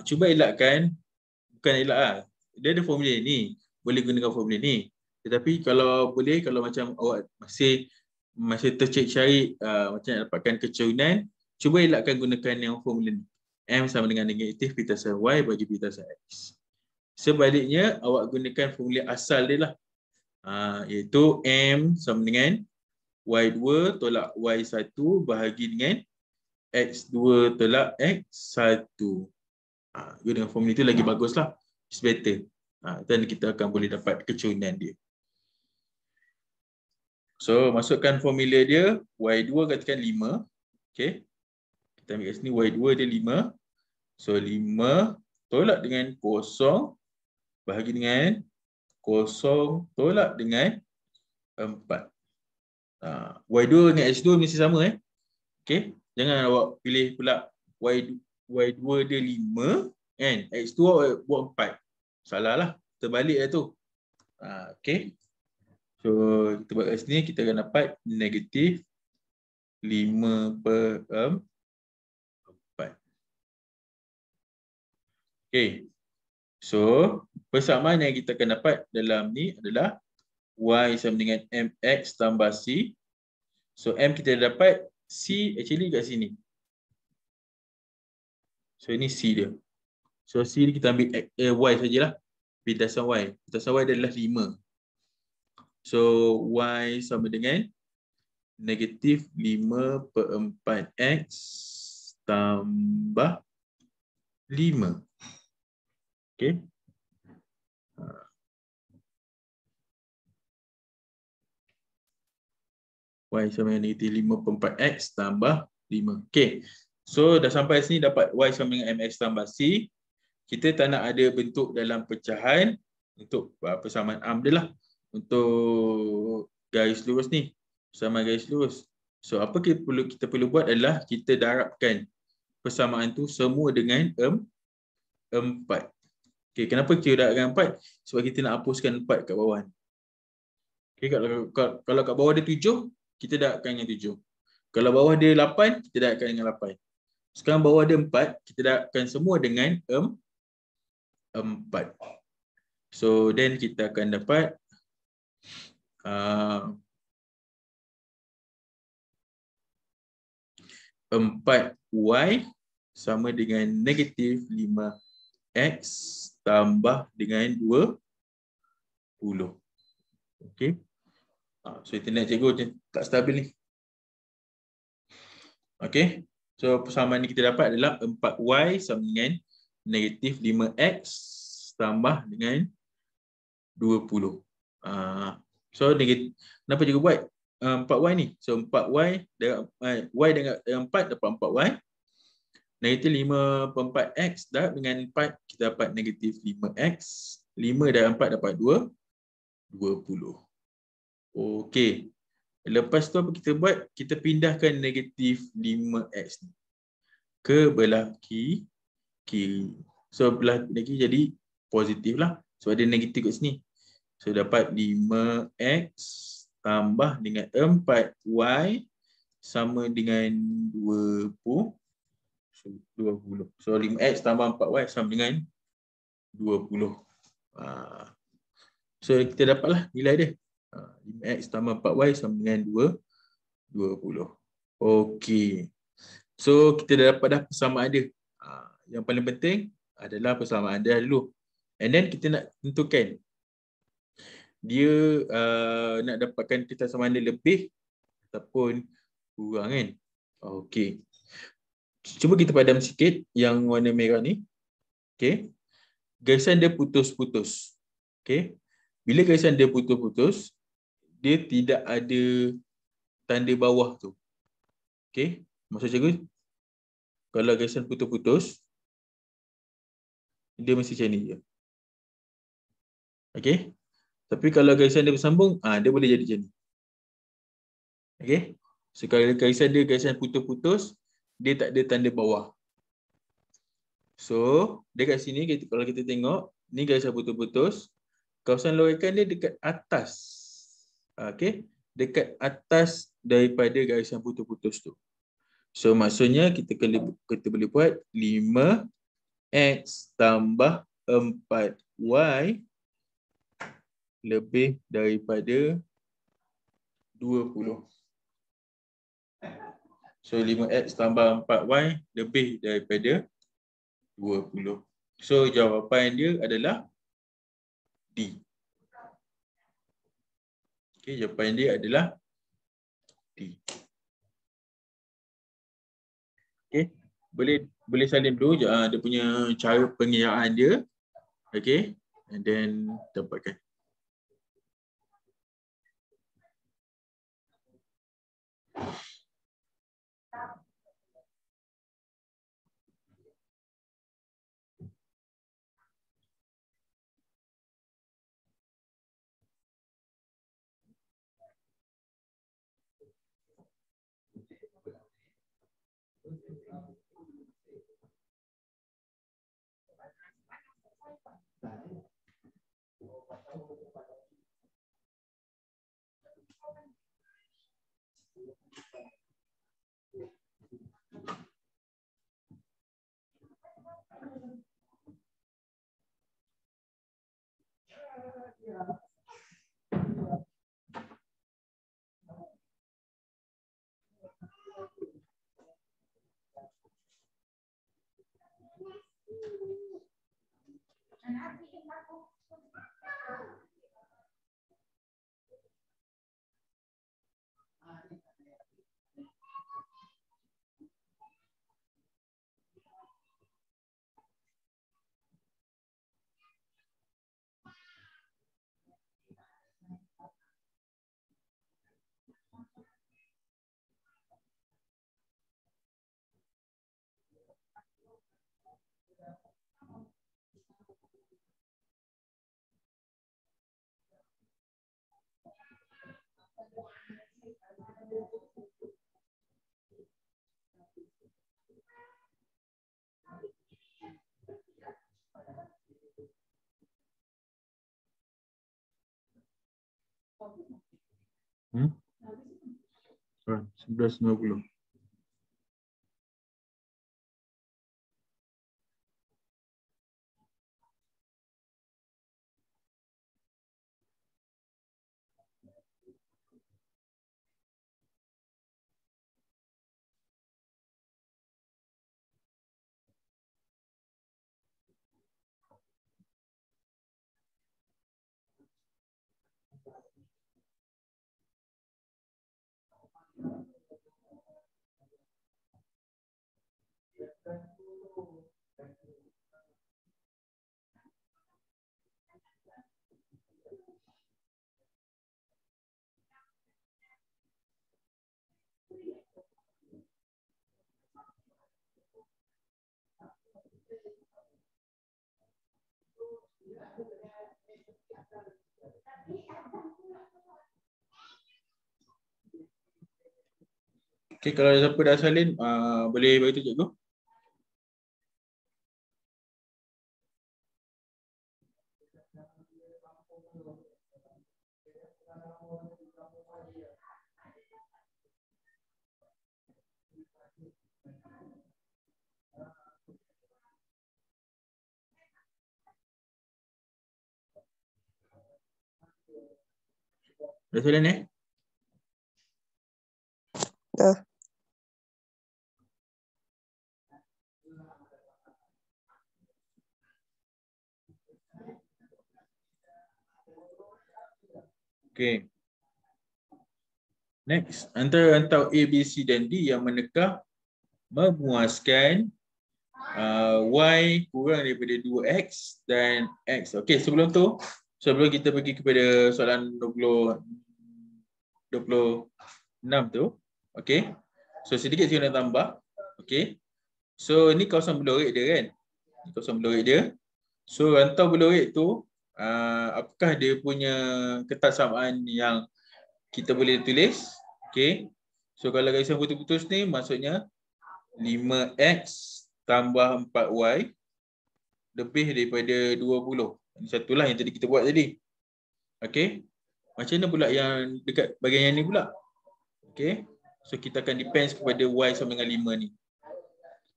cuba elakkan. Bukan elak lah. Dia ada formula ni. Boleh gunakan formula ni. Tetapi kalau boleh, kalau macam awak masih tercari macam nak dapatkan kecerunan, cuba elakkan gunakan yang formula ni. M sama dengan negatif pintasan Y bagi pintasan X. Sebaliknya, awak gunakan formula asal dia lah. Iaitu M sama dengan Y2 tolak Y1 bahagi dengan X2 tolak X1. Guna formula itu lagi bagus lah. It's better. Dan kita akan boleh dapat kecerunan dia. So, masukkan formula dia. Y2 katakan 5. Okay. Kita ambil kat sini. Y2 dia 5. So, 5 tolak dengan 0 bahagi dengan 0 tolak dengan 4. Y2 dengan X2 mesti sama. Okay. Jangan awak pilih pula Y2 dia 5 kan. X2 buat 4. Salah lah. Terbalik lah tu. Okay. So, kita buat kat sini, kita akan dapat negatif 5/4. Okay. So, persamaan yang kita akan dapat dalam ni adalah Y sama dengan MX tambah C. So, M kita dapat, C actually kat sini. So, ini C dia. So, C ni kita ambil Y sajalah. Pintasan Y. Pintasan Y adalah 5. So, Y sama dengan negatif 5/4X tambah 5. Okay. Y sama dengan negatif 5/4X tambah 5. Okay. So, dah sampai sini dapat Y sama dengan MX tambah C. Kita tak nak ada bentuk dalam pecahan untuk persamaan arm dia lah. Untuk garis lurus ni. Persamaan garis lurus. So, apa kita perlu buat adalah kita darabkan persamaan tu semua dengan 4. Okay, kenapa kita darabkan 4? Sebab kita nak hapuskan 4 kat bawah. Okay, kalau kat bawah dia 7, kita darabkan dengan 7. Kalau bawah dia 8, kita darabkan dengan 8. Sekarang bawah dia 4, kita darabkan semua dengan 4. So, then kita akan dapat 4Y sama dengan negatif 5X tambah dengan 20. Okey. So, internet cikgu tak stabil ni. Okey. So, persamaan ni kita dapat adalah 4Y sama dengan negatif 5X tambah dengan 20. So, kenapa cikgu buat 4Y ni? So, 4Y Y dengan 4 dapat 4Y. Negatif 5/4X darab dengan 4, kita dapat negatif 5X. 5 darab 4 dapat 20. Okey. Lepas tu apa kita buat? Kita pindahkan negatif 5X ni ke belah kiri. So, belah kiri jadi positif lah. So, ada negatif kat sini. So, dapat 5X tambah dengan 4Y sama dengan 20. So, 5X tambah 4Y sama dengan 20. So, kita dapatlah nilai dia. 5X tambah 4Y sama dengan 20. Okey. So, kita dah dapat dah persamaan dia. Yang paling penting adalah persamaan dia dulu. And then, kita nak tentukan dia nak dapatkan kita sama ada lebih ataupun kurang kan. Okey. Cuba kita padam sikit yang warna merah ni. Okey. Garisan dia putus-putus. Okey. Bila garisan dia putus-putus, dia tidak ada tanda bawah tu. Okey, maksud cikgu, kalau garisan putus-putus, dia mesti macam ni je. Okey. Tapi kalau garisan dia bersambung, dia boleh jadi macam ni. Okey. So kalau garisan dia garisan putus-putus, dia tak ada tanda bawah. So, dekat sini kalau kita tengok, ni garisan putus-putus, kawasan lorikan dia dekat atas. Okey, dekat atas daripada garisan putus-putus tu. So maksudnya kita boleh buat 5x tambah 4y lebih daripada 20. So 5x tambah 4y lebih daripada 20. So jawapan dia adalah D. Okey, jawapan dia adalah D. Okey, boleh salin dulu dia punya cara pengiraan dia. Okey, and then dapatkan. Hmm? 11.50. Okey, kalau siapa dah salin, boleh beritahu cikgu. Dah salin Dah. Okey. Next, antara rantau A, B, C dan D yang manakah memuaskan Y kurang daripada 2X dan X. Okey, sebelum tu Sebelum kita pergi kepada soalan 26 tu. Okay. So sedikit saya nak tambah. Okay. So ni kawasan belorik dia kan. Ni kawasan belorik dia. So rantau belorik tu apakah dia punya ketaksamaan yang kita boleh tulis? Okay. So kalau garisan putus-putus ni maksudnya 5x tambah 4y lebih daripada 20. Ini satulah yang tadi kita buat tadi. Okay. Macam mana pula yang dekat bahagian yang ni pula? Okay. So kita akan depends kepada y sama dengan 5 ni.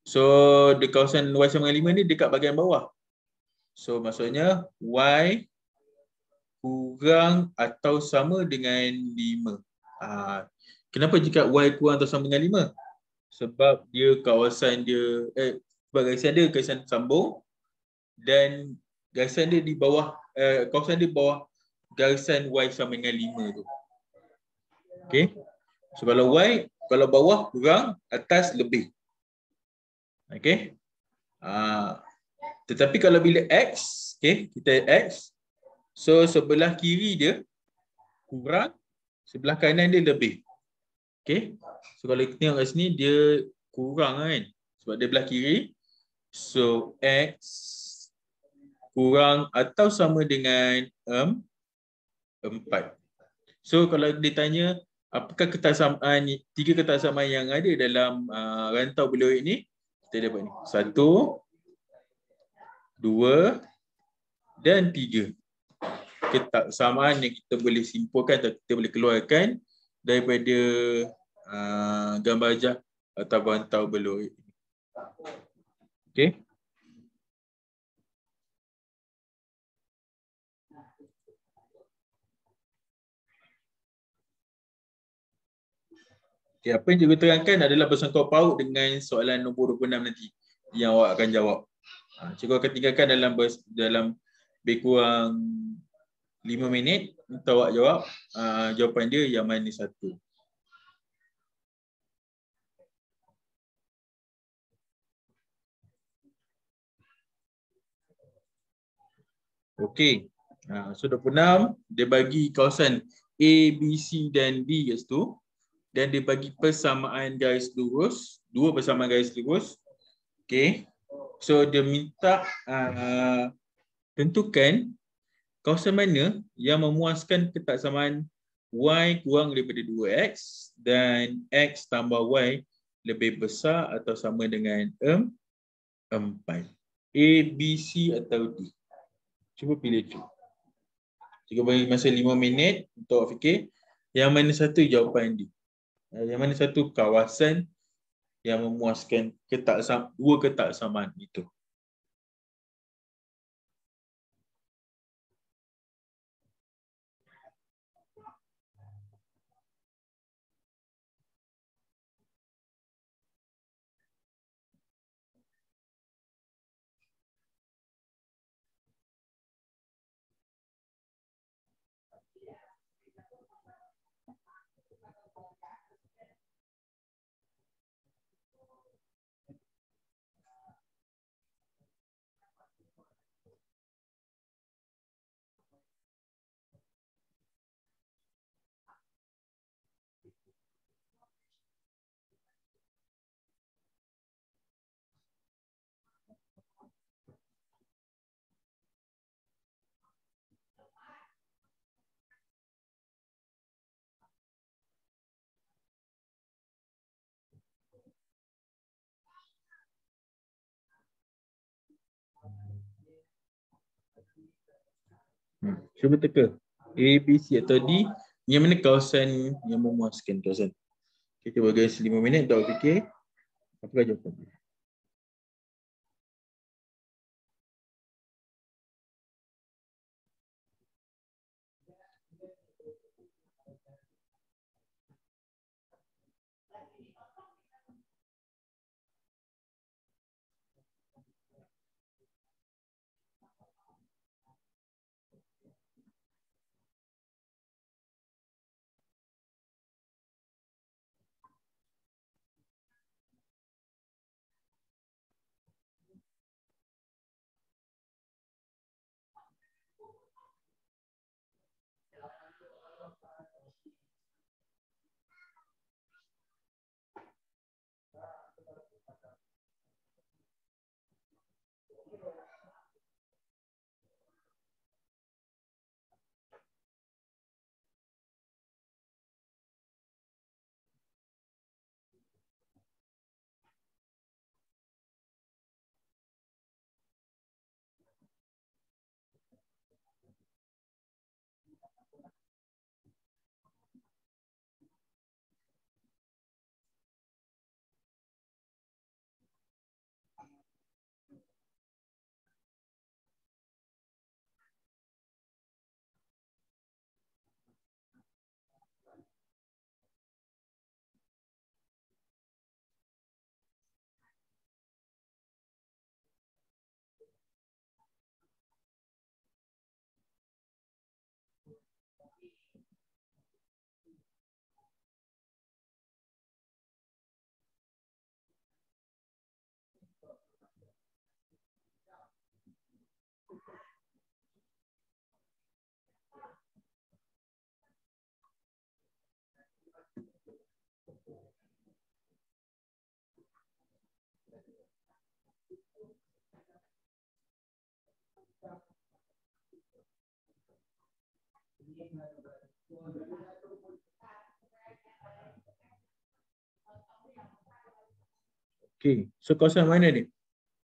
So di kawasan y sama dengan 5 ni dekat bahagian bawah. So maksudnya y kurang atau sama dengan 5. Kenapa jika y kurang atau sama dengan 5? Sebab dia kawasan dia sebab garisan dia garisan sambung dan garisan dia di bawah kawasan dia bawah garisan y sama dengan 5 tu. Okey. So kalau bawah kurang, atas lebih. Okey. Tetapi kalau bila x, okey, kita x, so sebelah kiri dia kurang, sebelah kanan dia lebih. Okey. So kalau kita tengok kat sini dia kurang kan. Sebab dia belah kiri. So x kurang atau sama dengan 4. So kalau ditanya apakah ketaksamaan, 3 ketaksamaan yang ada dalam rantau belorik ni, kita dapat ni. 1, 2 dan 3. Ketaksamaan yang kita boleh simpulkan atau kita boleh keluarkan daripada gambar ajak atau rantau belorik. Okey. Okay, apa yang cikgu terangkan adalah bersangkut paut dengan soalan nombor 26 nanti yang awak akan jawab. Cikgu akan tinggalkan dalam lebih kurang 5 minit untuk awak jawab jawapan dia yang mana satu. Okey. So 26 dia bagi kawasan A, B, C dan D kat situ. Dan dia bagi persamaan garis lurus, 2 persamaan garis lurus. Okey. So dia minta tentukan kawasan mana yang memuaskan ketaksamaan y kurang daripada 2x dan x tambah y lebih besar atau sama dengan 4. A, B, C atau D. Cuba pilih tu. Cikgu bagi masa 5 minit untuk fikir yang mana satu jawapan D. Yang mana satu kawasan yang memuaskan dua ketaksamaan itu. Cuba teka. A, B, C atau D, yang mana kawasan yang memuaskan kawasan. Kita bagi 5 minit untuk fikir. Apakah jawapan? Okay, so kawasan mana ni?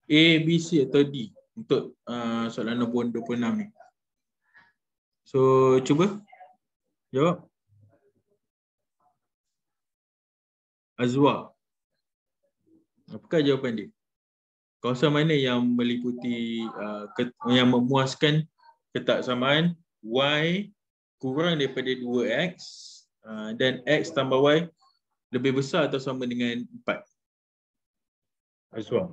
A, B, C atau D untuk soalan nombor 26 ni. So, cuba jawab. Azwa. Apakah jawapan dia? Kawasan mana yang meliputi, yang memuaskan ketaksamaan Y kurang daripada 2X dan X tambah Y lebih besar atau sama dengan 4? Azwa.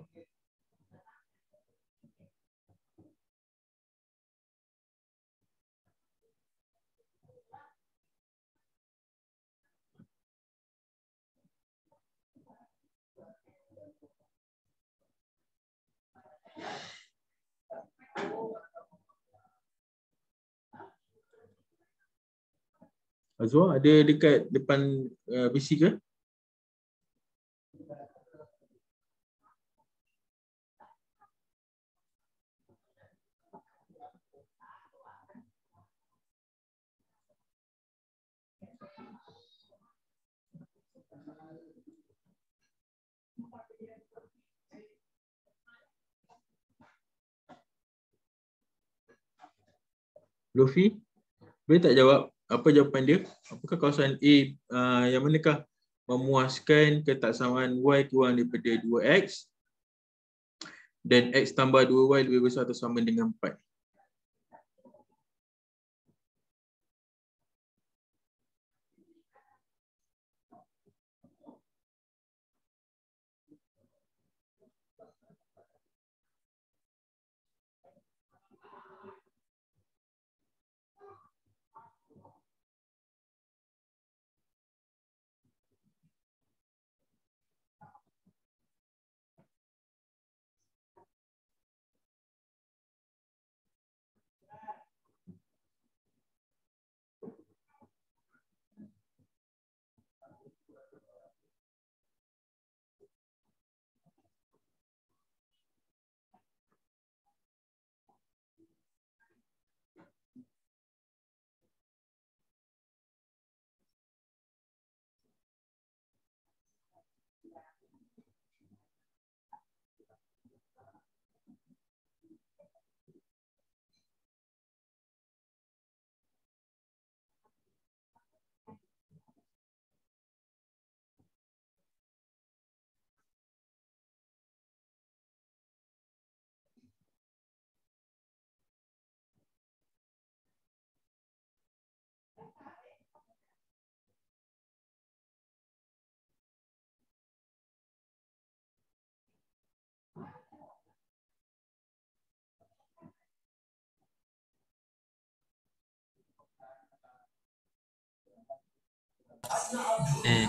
Azwa ada dekat depan PC ke? Luffy, boleh tak jawab apa jawapan dia? Apakah kawasan A yang manakah memuaskan ketaksamaan Y kurang daripada 2X dan X tambah 2Y lebih besar atau sama dengan 4?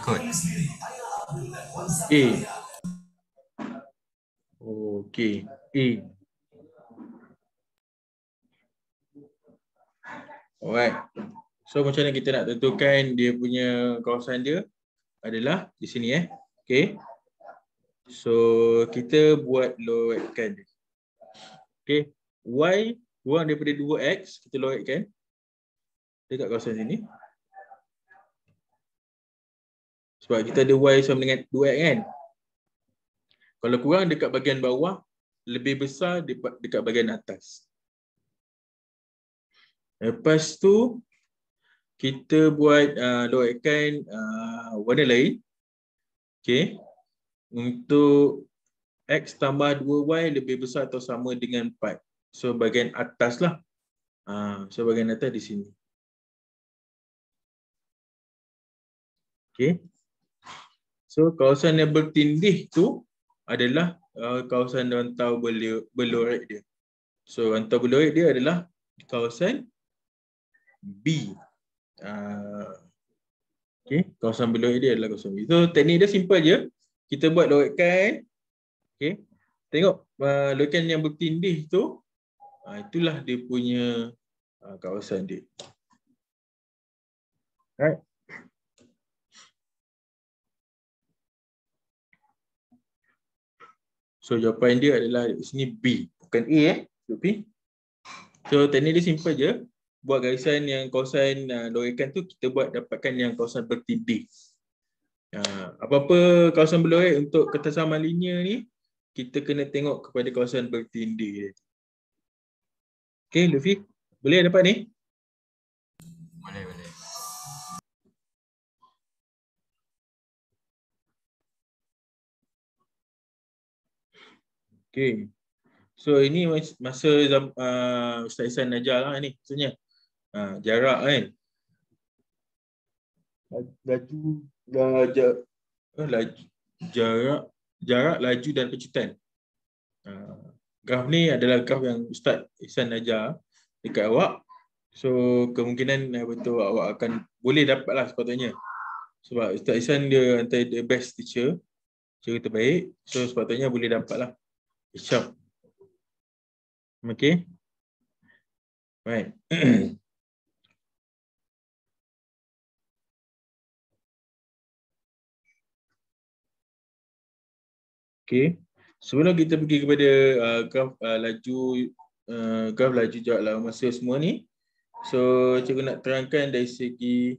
Kot. A. Okey, A. Alright. So macam mana kita nak tentukan dia punya kawasan dia adalah di sini Okey. So kita buat loadkan dia. Okey. Y kurang daripada 2X, kita loadkan dekat kawasan sini. Sebab kita ada Y sama dengan 2X kan. Kalau kurang dekat bahagian bawah, lebih besar dekat bahagian atas. Lepas tu kita buat loadkan warna lain. Okey. Untuk X tambah 2Y lebih besar atau sama dengan 4. So bahagian atas lah. So bahagian atas di sini. Okey. So kawasan yang bertindih tu adalah kawasan rantau berlorek dia. So rantau berlorek dia adalah kawasan B. Okey, kawasan berlorek dia adalah kawasan B. So teknik dia simple je. Kita buat lorekan. Okey. Tengok lorekan yang bertindih tu Itulah dia punya kawasan dia. Right. So jawapan dia adalah di sini B, bukan A B. So teknik dia simple je. Buat garisan yang kawasan lorikan tu kita buat dapatkan yang kawasan bertindih. Apa-apa kawasan berlorek untuk kesamaan linear ni kita kena tengok kepada kawasan bertindih. Okey, Luffy, boleh dapat ni? Boleh. Okey. So ini masa Ustaz Ihsan ajar lah ni maksudnya. Jarak kan. Jarak, laju dan kecepatan. Graf ni adalah graf yang Ustaz Ihsan ajar dekat awak. So kemungkinan betul awak akan boleh dapat lah sepatutnya. Sebab Ustaz Ihsan dia antara the best teacher, cara terbaik. So sepatutnya boleh dapat lah. InsyaAllah. Okay. Right. Okay. Sebelum kita pergi kepada graf laju jarak lawan masa semua ni, so cikgu nak terangkan dari segi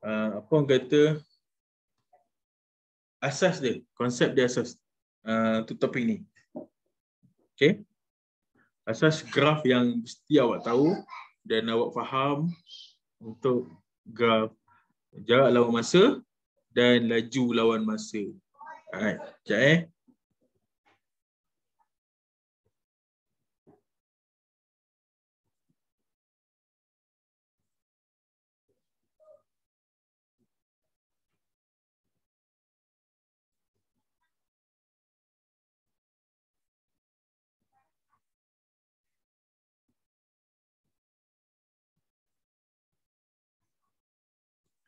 apa orang kata asas dia, konsep dia asas untuk topik ni. Okay. Asas graf yang mesti awak tahu dan awak faham untuk graf jarak lawan masa dan laju lawan masa. Alright, sekejap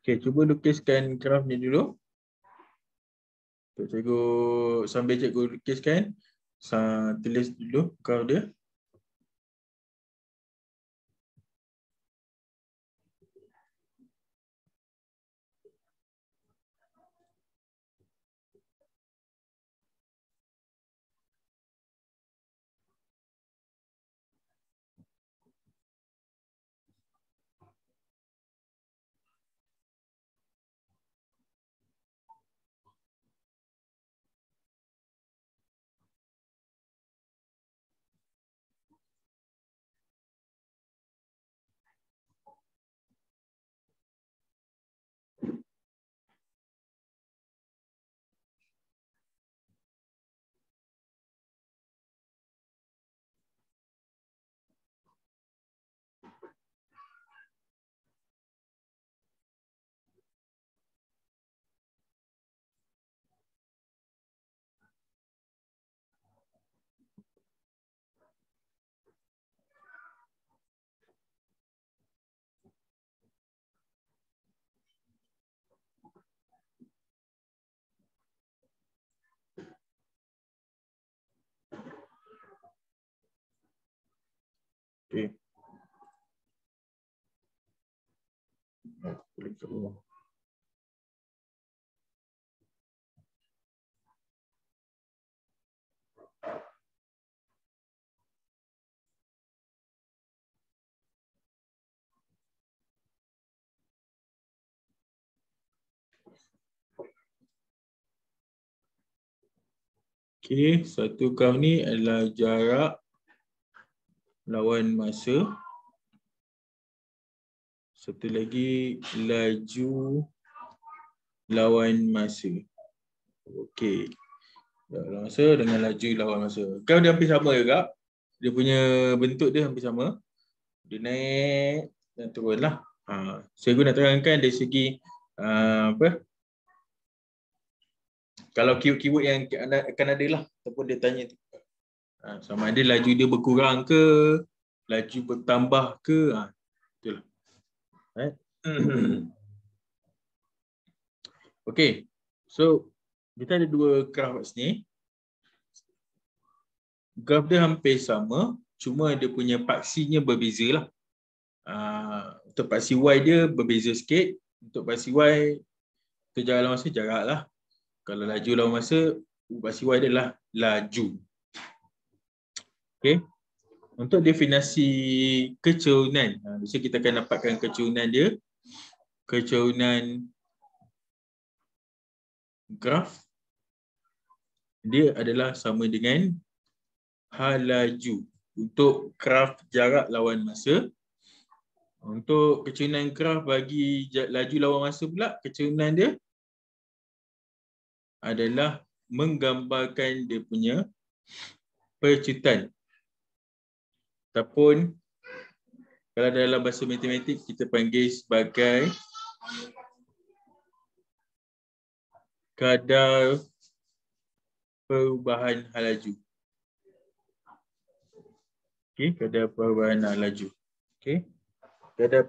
Okay, cuba lukiskan graf ni dulu. Cikgu sambil cikgu lukiskan, tulis dulu graf dia. Okay. Boleh kat bawah. Okay, satu graf ni adalah jarak lawan masa. Satu lagi laju lawan masa. Okey. Jarak lawan masa dengan laju lawan masa. Graf dia hampir sama juga. Dia punya bentuk dia hampir sama. Dia naik dan turun lah. Cikgu nak terangkan dari segi apa? Kalau keyword yang akan ada lah. Ataupun dia tanya sama ada laju dia berkurang ke, laju bertambah ke. Itulah. Right? Okay. So, kita ada dua graf kat sini. Graf dia hampir sama. cuma dia punya paksinya berbeza lah. Untuk paksi Y dia berbeza sikit. Untuk paksi Y, untuk jarak lawan masa jarak lah. Kalau laju lawan masa, paksi Y dia adalah laju. Okay. Untuk definisi kecerunan, biasa kita akan dapatkan kecerunan dia. Kecerunan graf dia adalah sama dengan H laju untuk graf jarak lawan masa. Untuk kecerunan graf bagi laju lawan masa pula, kecerunan dia adalah menggambarkan dia punya percutan. Ataupun kalau dalam bahasa matematik kita panggil sebagai kadar perubahan hal laju. Okey, kadar perubahan hal laju. Okey. Kadar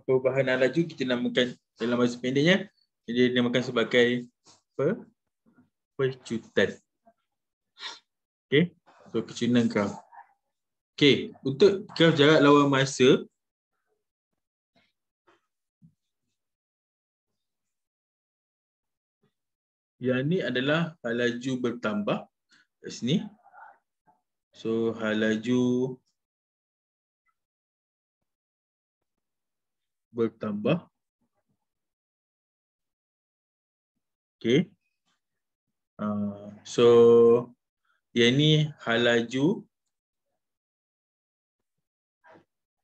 perubahan hal laju kita namakan dalam bahasa pendeknya dia dinamakan sebagai percutan. Okey, so kecerunan graf. Okey, untuk graf jarak lawan masa yang ni adalah hal laju bertambah kat sini. So hal laju bertambah. Okey. So yang ni hal laju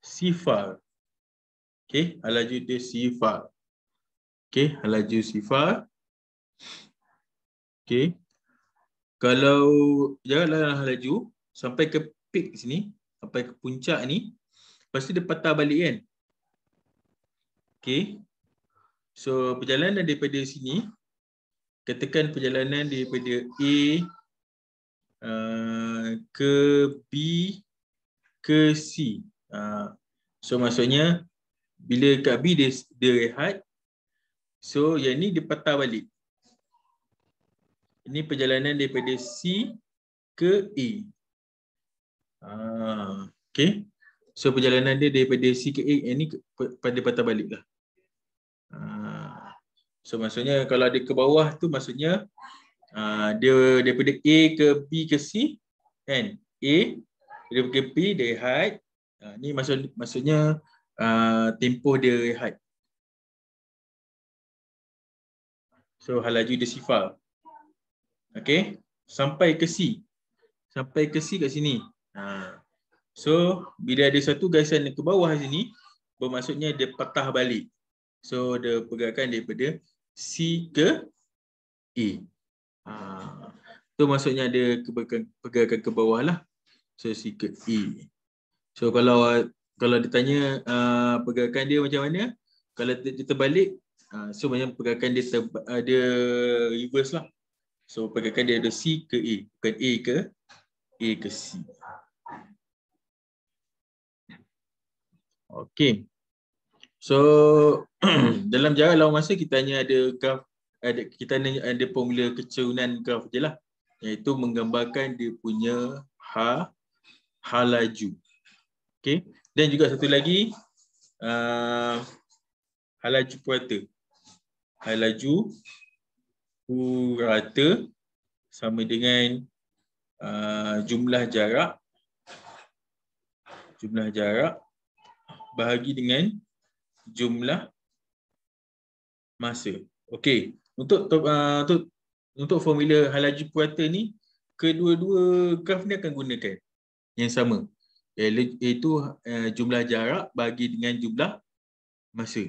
sifar. Okey, hal laju dia sifar. Okey, hal laju sifar. Okey. Kalau jarak hal laju sampai ke peak sini, sampai ke puncak ni, lepas tu dia patah balik kan. Okey. So perjalanan daripada sini, katakan perjalanan daripada A ke B ke C. So maksudnya bila kat B dia rehat, so yang ni dia patah balik. Ini perjalanan daripada C ke A. Okay. So perjalanan dia daripada C ke A, yang ni pada patah balik lah. So maksudnya kalau dia ke bawah tu maksudnya dia daripada A ke B ke C kan. A dia ke B dia rehat. Ni maksudnya tempoh dia rehat. So hal laju dia sifar. Okey, sampai ke C. Sampai ke C kat sini. So bila ada satu garisan ke bawah sini, bermaksudnya dia patah balik. So dia pergerakan daripada C ke A. So maksudnya ada pergerakan ke bawah lah. So C ke A. So kalau ditanya pergerakan dia macam mana, kalau dia terbalik, so macam pergerakan dia reverse lah. So pergerakan dia ada C ke A, bukan A ke C. Okey. So dalam jarak lawan masa kita hanya ada graf, kita hanya ada formula kecerunan graf je lah, iaitu menggambarkan dia punya hal laju. Okey. Dan juga satu lagi hal laju purata. Hal laju purata sama dengan jumlah jarak bahagi dengan jumlah masa. Okey, untuk formula hal laju purata ni, kedua-dua graf ni akan gunakan yang sama, iaitu jumlah jarak bahagi dengan jumlah masa.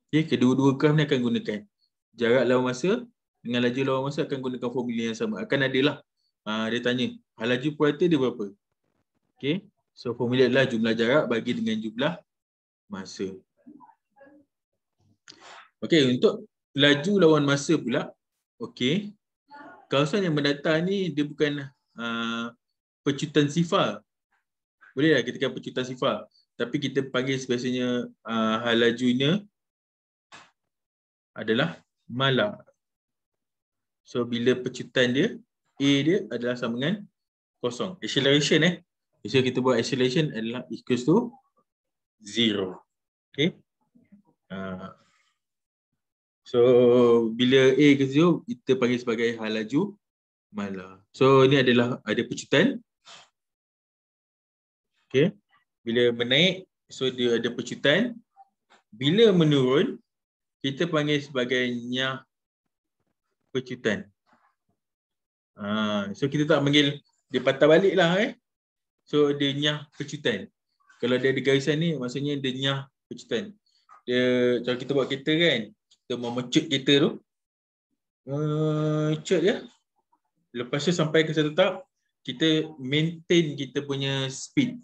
Okey, kedua-dua graf ni akan gunakan jarak lawan masa dengan laju lawan masa, akan gunakan formula yang sama. Akan adalah dia tanya hal laju purata dia berapa. Okey, so formula adalah jumlah jarak bagi dengan jumlah masa. Okey, untuk laju lawan masa pula, okey, kawasan yang mendatar ni dia bukan percutan sifar. Bolehlah kita katakan percutan sifar, tapi kita panggil biasanya hal lajunya adalah malar. So bila percutan dia A dia adalah sama dengan kosong. Acceleration So kita buat acceleration adalah equals to 0. Okay. So bila A ke 0, kita panggil sebagai hal laju mala. So ini adalah ada pecutan. Okay. Bila menaik, so dia ada pecutan. Bila menurun, kita panggil sebagai nyah pecutan. So kita tak panggil dia patah balik lah. So dia nyah pecutan. Kalau dia ada garisan ni, maksudnya dia nyah pecutan. Dia, kalau kita buat kereta kan, kita mau mecut kereta tu, cut dia. Lepas tu sampai ke satu tahap, kita maintain kita punya speed.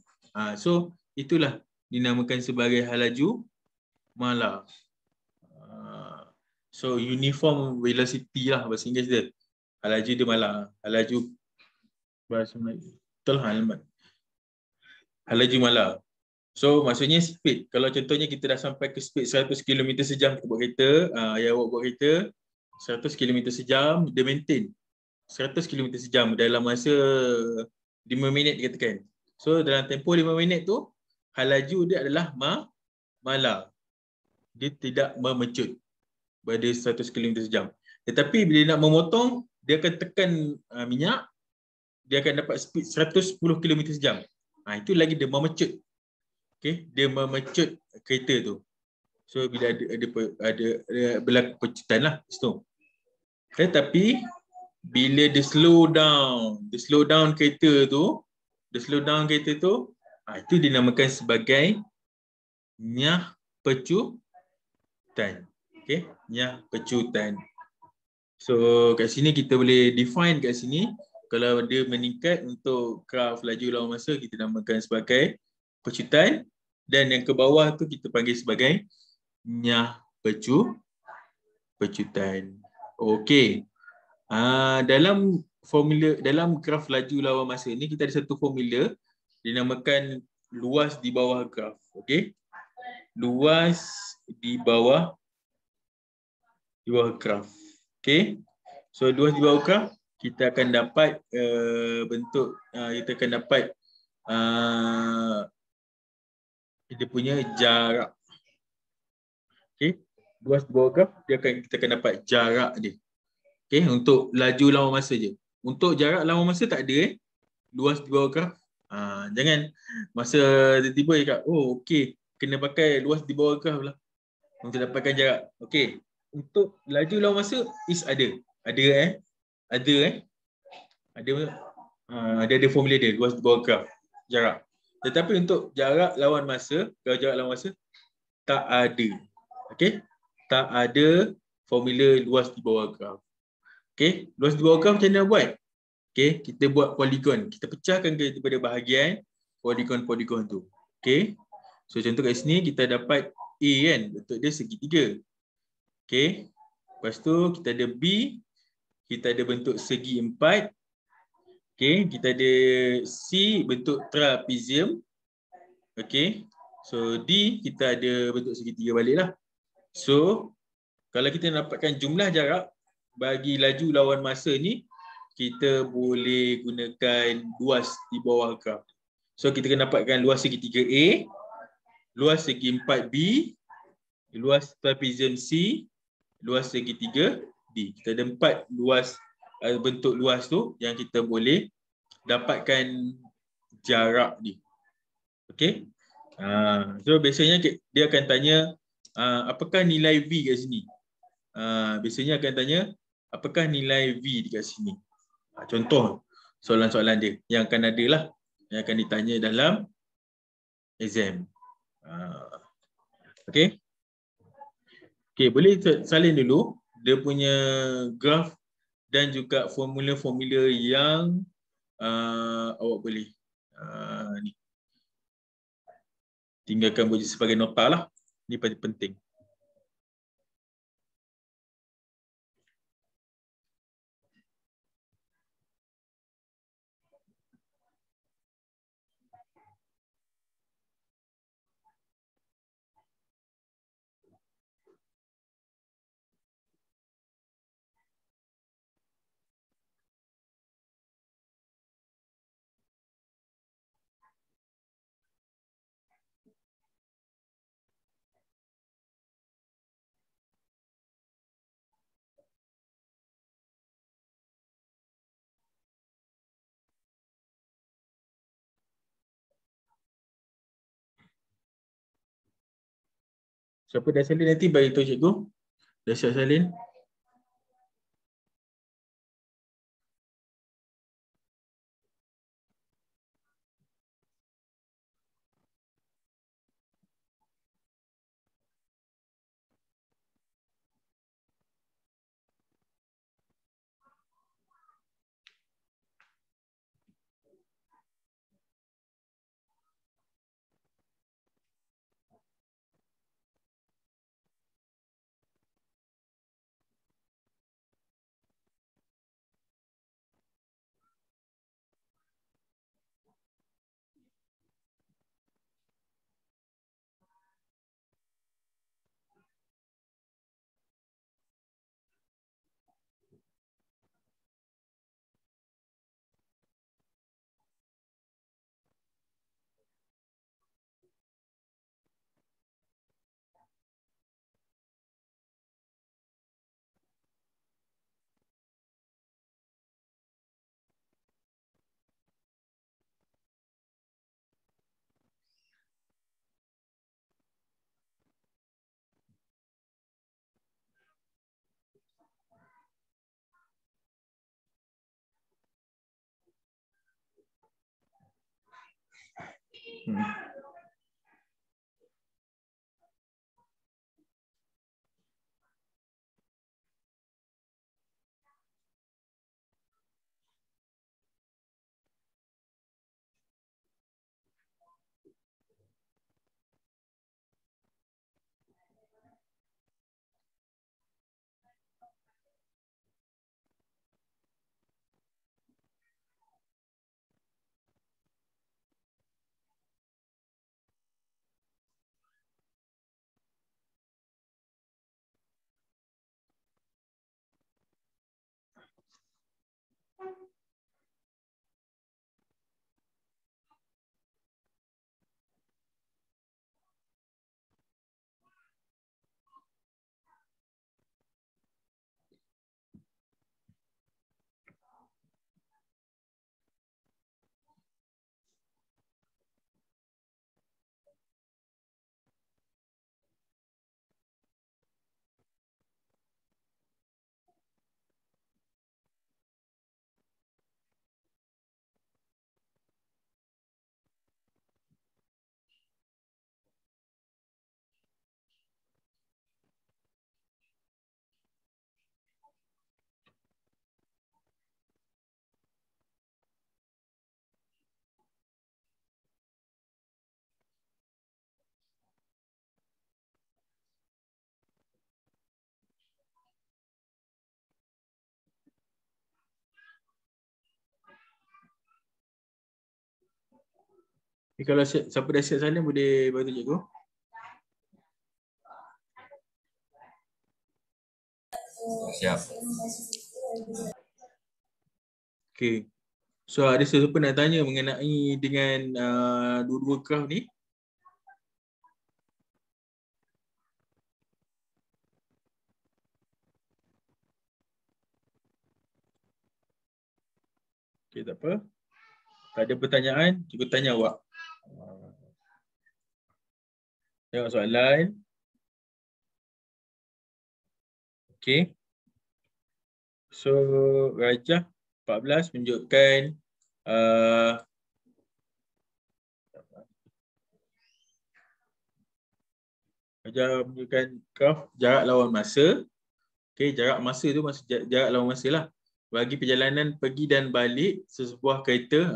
So itulah dinamakan sebagai hal laju mala. So uniform velocity lah bahasa Inggeris dia. Hal laju dia mala. Hal laju bahasa Melayu. Betul halaman. Hal laju mala. So maksudnya speed. Kalau contohnya kita dah sampai ke speed 100 km sejam kita buat kereta, yang awak buat kereta 100 km sejam, dia maintain 100 km sejam dalam masa 5 minit dikatakan. So dalam tempoh 5 minit tu, hal laju dia adalah mala. Dia tidak memecut pada 100 km sejam. Tetapi bila nak memotong, dia akan tekan minyak, dia akan dapat speed 110 km sejam. Itu lagi dia memecut. Okay, dia memecut kereta tu. So bila ada berlaku pecutan lah situ. Tetapi bila dia slow down kereta tu, itu dinamakan sebagai nyah pecutan. Okay, nyah pecutan. So kat sini kita boleh define kat sini, kalau dia meningkat untuk graf laju lawan masa, kita namakan sebagai pecutan. Dan yang ke bawah tu kita panggil sebagai nyah pecutan. Okey. Dalam formula, dalam graf laju lawan masa ni kita ada satu formula dinamakan luas di bawah graf. Okey. Luas di bawah graf. Okey. So luas di bawah graf kita akan dapat bentuk kita akan dapat dia punya jarak. Okey, luas di bawah graf kita akan dapat jarak dia. Okey, untuk laju lawan masa je. Untuk jarak lawan masa tak ada luas di bawah graf. Jangan masa tiba-tiba cakap, oh okey, kena pakai luas di bawah graf lah untuk dapatkan jarak. Okey, untuk laju lawan masa ada. Ada formula dia, luas di bawah graf, jarak. Tetapi untuk jarak lawan masa, kalau jarak lawan masa tak ada. Okey? Tak ada formula luas di bawah graf. Okey, luas di bawah graf macam mana buat? Okey, kita buat poligon. Kita pecahkan kepada bahagian poligon-poligon tu. Okey. So contoh kat sini kita dapat A kan, bentuk dia segitiga. Okey. Lepas tu kita ada B, kita ada bentuk segi empat. Okey, kita ada C bentuk trapezium. Okey. So D kita ada bentuk segitiga baliklah. So kalau kita dapatkan jumlah jarak bagi laju lawan masa ni, kita boleh gunakan luas di bawah graf. So kita akan dapatkan luas segitiga A, luas segi empat B, luas trapezium C, luas segitiga D. Kita ada 4 luas bentuk luas tu yang kita boleh dapatkan jarak ni. Okey. So biasanya dia akan tanya apakah nilai V kat sini. Biasanya akan tanya apakah nilai V dekat sini. Contoh soalan-soalan dia yang akan ada lah, yang akan ditanya dalam exam. Okey. Okey, boleh salin dulu dia punya graf dan juga formula-formula yang awak boleh ni. Tinggalkan buat sebagai nota lah. Ini paling penting. Siapa dah salin nanti bagi tahu cikgu. Dah siap salin. Kalau siapa dah siap salin boleh bantu cikgu. Siap. Okey. So ada sesiapa nak tanya mengenai dengan dua-dua graf ni? Okey, tak apa. Tak ada pertanyaan, cikgu tanya awak. Tengok soalan. Okey. So Rajah 14 menunjukkan Rajah menunjukkan graf jarak lawan masa. Okey, jarak masa tu jarak lawan masa lah. Bagi perjalanan pergi dan balik sesebuah kereta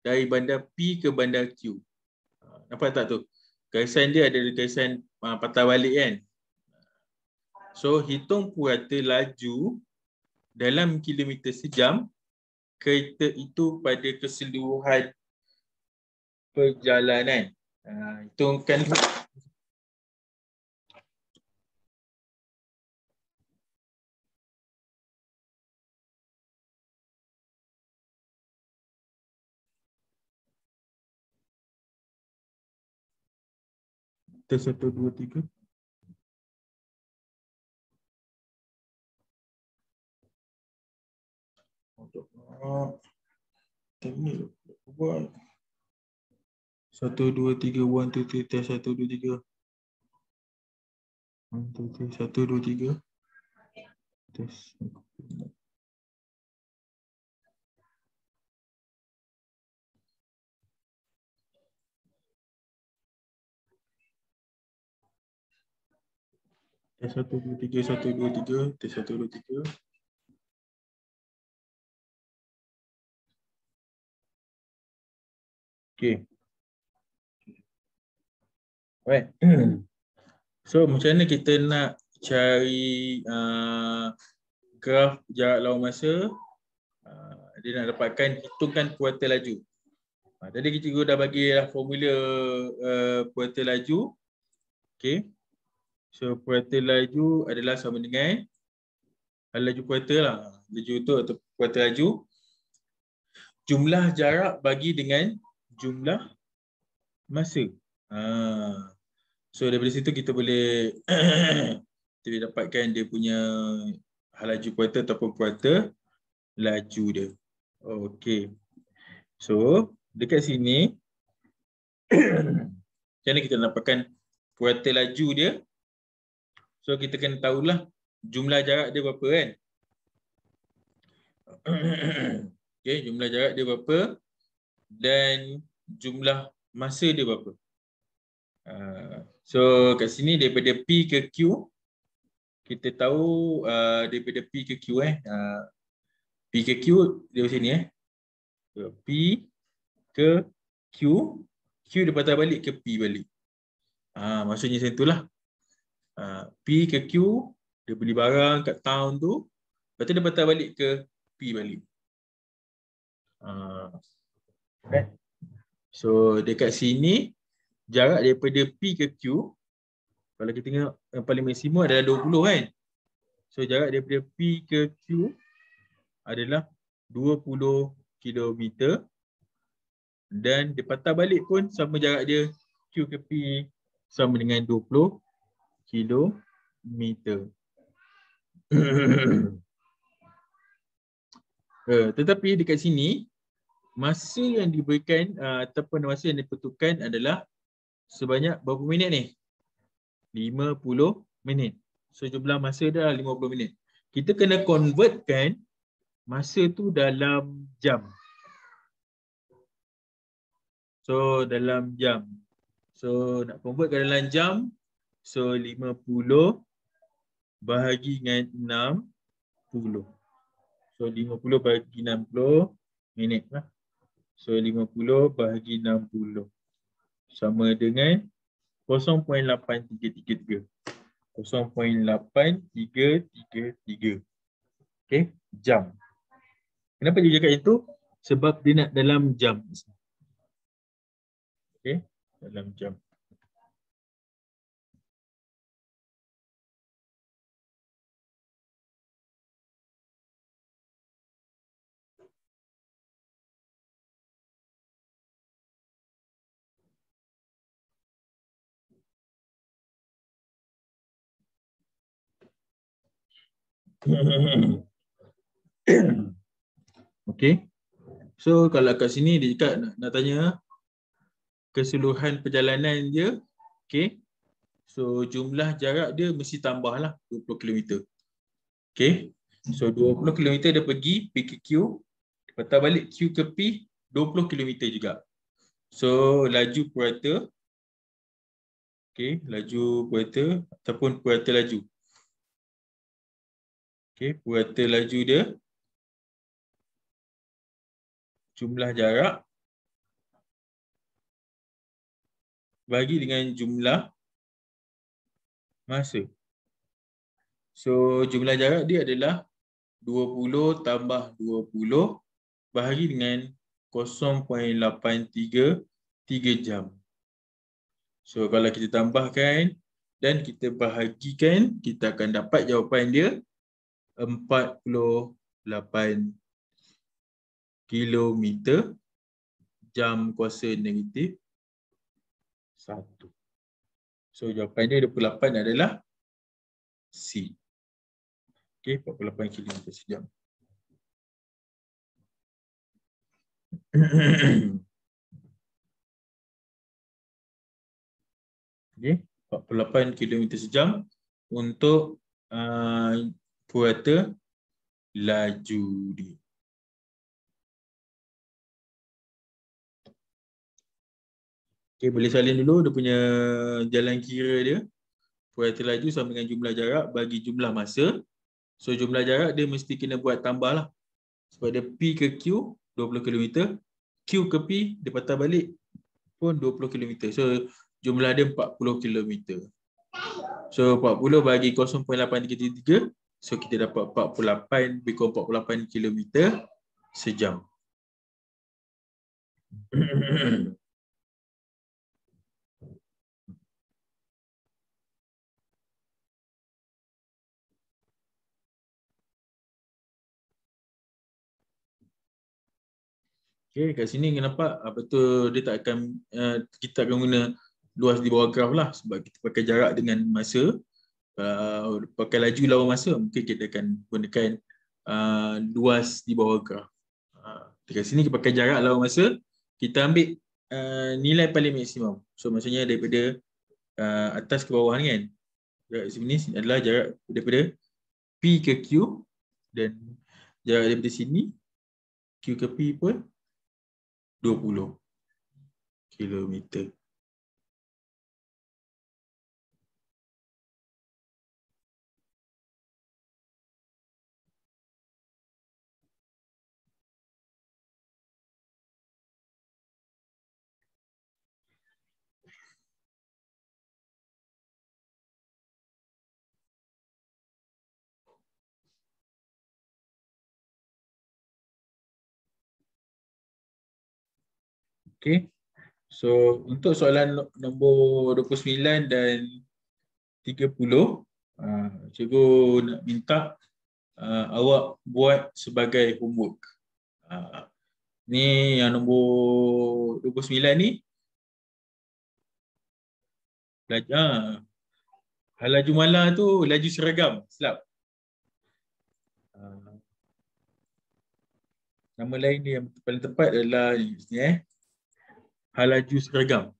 dari bandar P ke bandar Q. Nampak tak tu? Garisan dia ada garisan patah balik kan? So hitung purata laju dalam kilometer sejam kereta itu pada keseluruhan perjalanan. Hitungkan tes 1, 2, 3. Teknik buat 1, 2, 3, 1, 2, 3, tes 1, 2, 3. 1, 2, 3. Tes. Tes 1, 2, 3, 1, 2, 3. Tes 1, 2, 3. Okay. Right. So macam mana kita nak cari graf jarak lawan masa? Dia nak dapatkan hitungkan kuartal laju. Tadi kita dah bagi formula kuartal laju. Okay. So kuartal laju adalah sama dengan laju kuartal lah. Laju tu atau kuartal laju. Jumlah jarak bagi dengan jumlah masa. So daripada situ kita boleh kita boleh dapatkan dia punya laju kuartal ataupun kuartal laju dia. Okey. So dekat sini macam mana kita dapatkan kuartal laju dia? So kita kena tahulah jumlah jarak dia berapa kan? Okey, jumlah jarak dia berapa dan jumlah masa dia berapa. So kat sini daripada P ke Q kita tahu daripada P ke Q P ke Q dia sini P ke Q, Q dia patah balik ke P balik. Maksudnya macam itulah. P ke Q dia beli barang kat town tu, lepas tu dia patah balik ke P balik. Okay. So dekat sini jarak daripada P ke Q, kalau kita tengok yang paling maksimum adalah 20 kan. So jarak daripada P ke Q adalah 20 km dan dia patah balik pun sama jarak dia Q ke P sama dengan 20 km. Tetapi dekat sini masa yang diberikan ataupun masa yang dipertukarkan adalah sebanyak berapa minit ni? 50 minit. So jumlah masa dah 50 minit. Kita kena convertkan masa tu dalam jam. So dalam jam. So nak convert ke dalam jam. So 50 bahagi dengan 60. So 50 bahagi 60 minit lah. So 50 bahagi 60 sama dengan 0.8333. 0.8333. Okay, jam. Kenapa dia cakap itu? Sebab dia nak dalam jam. Okay, dalam jam. Okay. So kalau kat sini dia cakap nak tanya keseluruhan perjalanan dia. Okay. So jumlah jarak dia mesti tambah lah 20 km. Okay. So 20 km dia pergi P ke Q. Patah balik Q ke P 20 km juga. So laju kuartal. Okay. Laju kuartal ataupun kuartal laju. Okay, kuartal laju dia jumlah jarak bagi dengan jumlah masa. So jumlah jarak dia adalah 20 tambah 20 bahagi dengan 0.833 jam. So kalau kita tambahkan dan kita bahagikan, kita akan dapat jawapan dia 48 kilometer jam kuasa negatif 1. So jawapan dia 28 adalah C. Okey, 48 kilometer sejam. Okey, 48 kilometer sejam untuk purata laju dia. Okay, boleh salin dulu dia punya jalan kira dia. Purata laju sama dengan jumlah jarak bagi jumlah masa. So jumlah jarak dia mesti kena buat tambah lah. Sebab dia P ke Q 20 km, Q ke P dia patah balik pun 20 km. So jumlah dia 40 km. So 40 bagi 0.833. So kita dapat 48 lebih 48 km sejam. Okay, kat sini kenapa betul dia tak akan kita akan guna luas di bawah graf lah sebab kita pakai jarak dengan masa. Pakai laju lawan masa mungkin kita akan gunakan luas di bawah graf. Dekat sini kita pakai jarak lawan masa, kita ambil nilai paling maksimum. So maksudnya daripada atas ke bawah ni kan. Jarak sini adalah jarak daripada P ke Q dan jarak daripada sini Q ke P pun 20 km. Okay. So untuk soalan nombor 29 dan 30, cikgu nak minta awak buat sebagai homework. Ni yang nombor 29 ni laju mala tu laju seragam. Silap. Nama lain dia yang paling tepat adalah ni, laju seragam.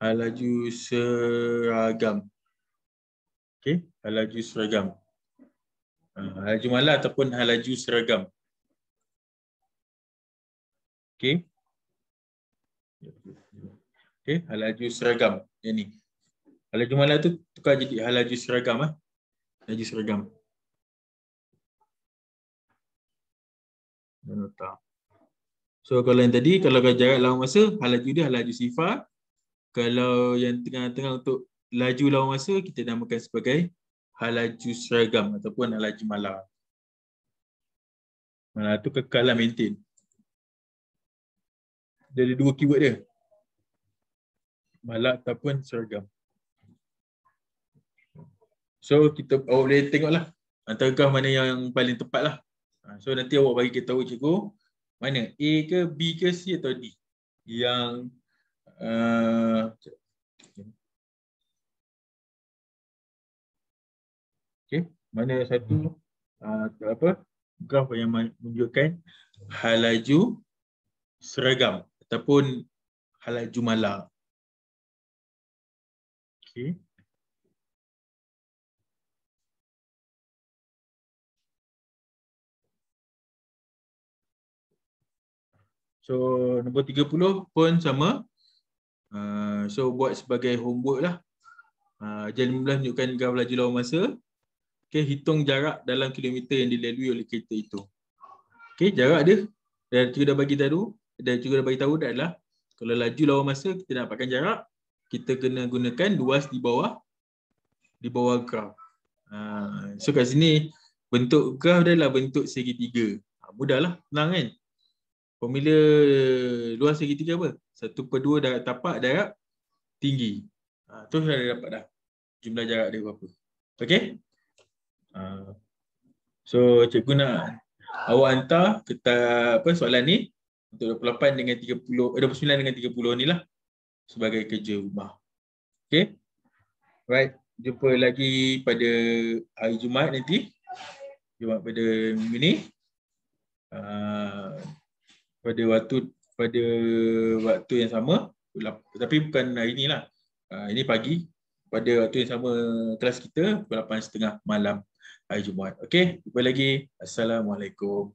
Laju seragam. Okey, laju seragam. Laju mala ataupun laju seragam. Okey. Okey, laju seragam. Yang ni. Laju mala tu tukar jadi laju seragam laju seragam. So kalau yang tadi, kalau jarak lawan masa, laju dia laju sifar. Kalau yang tengah-tengah untuk laju lawan masa, kita namakan sebagai laju seragam ataupun laju mala. Mala tu kekal lah maintain. Dia ada dua keyword dia. Mala ataupun seragam. So kita awak boleh tengoklah antara graf mana yang paling tepat lah. So nanti awak bagi kita tahu cikgu mana A ke B ke C atau D yang okay, mana satu graf yang menunjukkan laju seragam ataupun laju mala. Okay. So nombor 30 pun sama. So buat sebagai homework lah. Jalan 15 menunjukkan graf laju lawan masa. Okay, hitung jarak dalam kilometer yang dilalui oleh kereta itu. Okay, jarak dia dan cikgu dah bagi tahu adalah kalau laju lawan masa kita nak dapatkan jarak, kita kena gunakan luas di bawah graf. So kat sini bentuk graf dia adalah bentuk segitiga. Mudahlah, senang kan? Formula luas segitiga apa? 1/2 darat tapak darat tinggi. Tu dah dapat dah. Jumlah jarak dia berapa. Okey? So cikgu nak awak hantar soalan ni untuk 28 dengan 30 29 dengan 30 ni lah sebagai kerja rumah. Okey? Right, jumpa lagi pada hari Jumaat nanti. Jumaat pada minggu ni. pada waktu yang sama, tapi bukan hari ni lah. Ini pagi, pada waktu yang sama kelas kita, pukul 8.30 malam hari Jumaat. Okey, jumpa lagi. Assalamualaikum.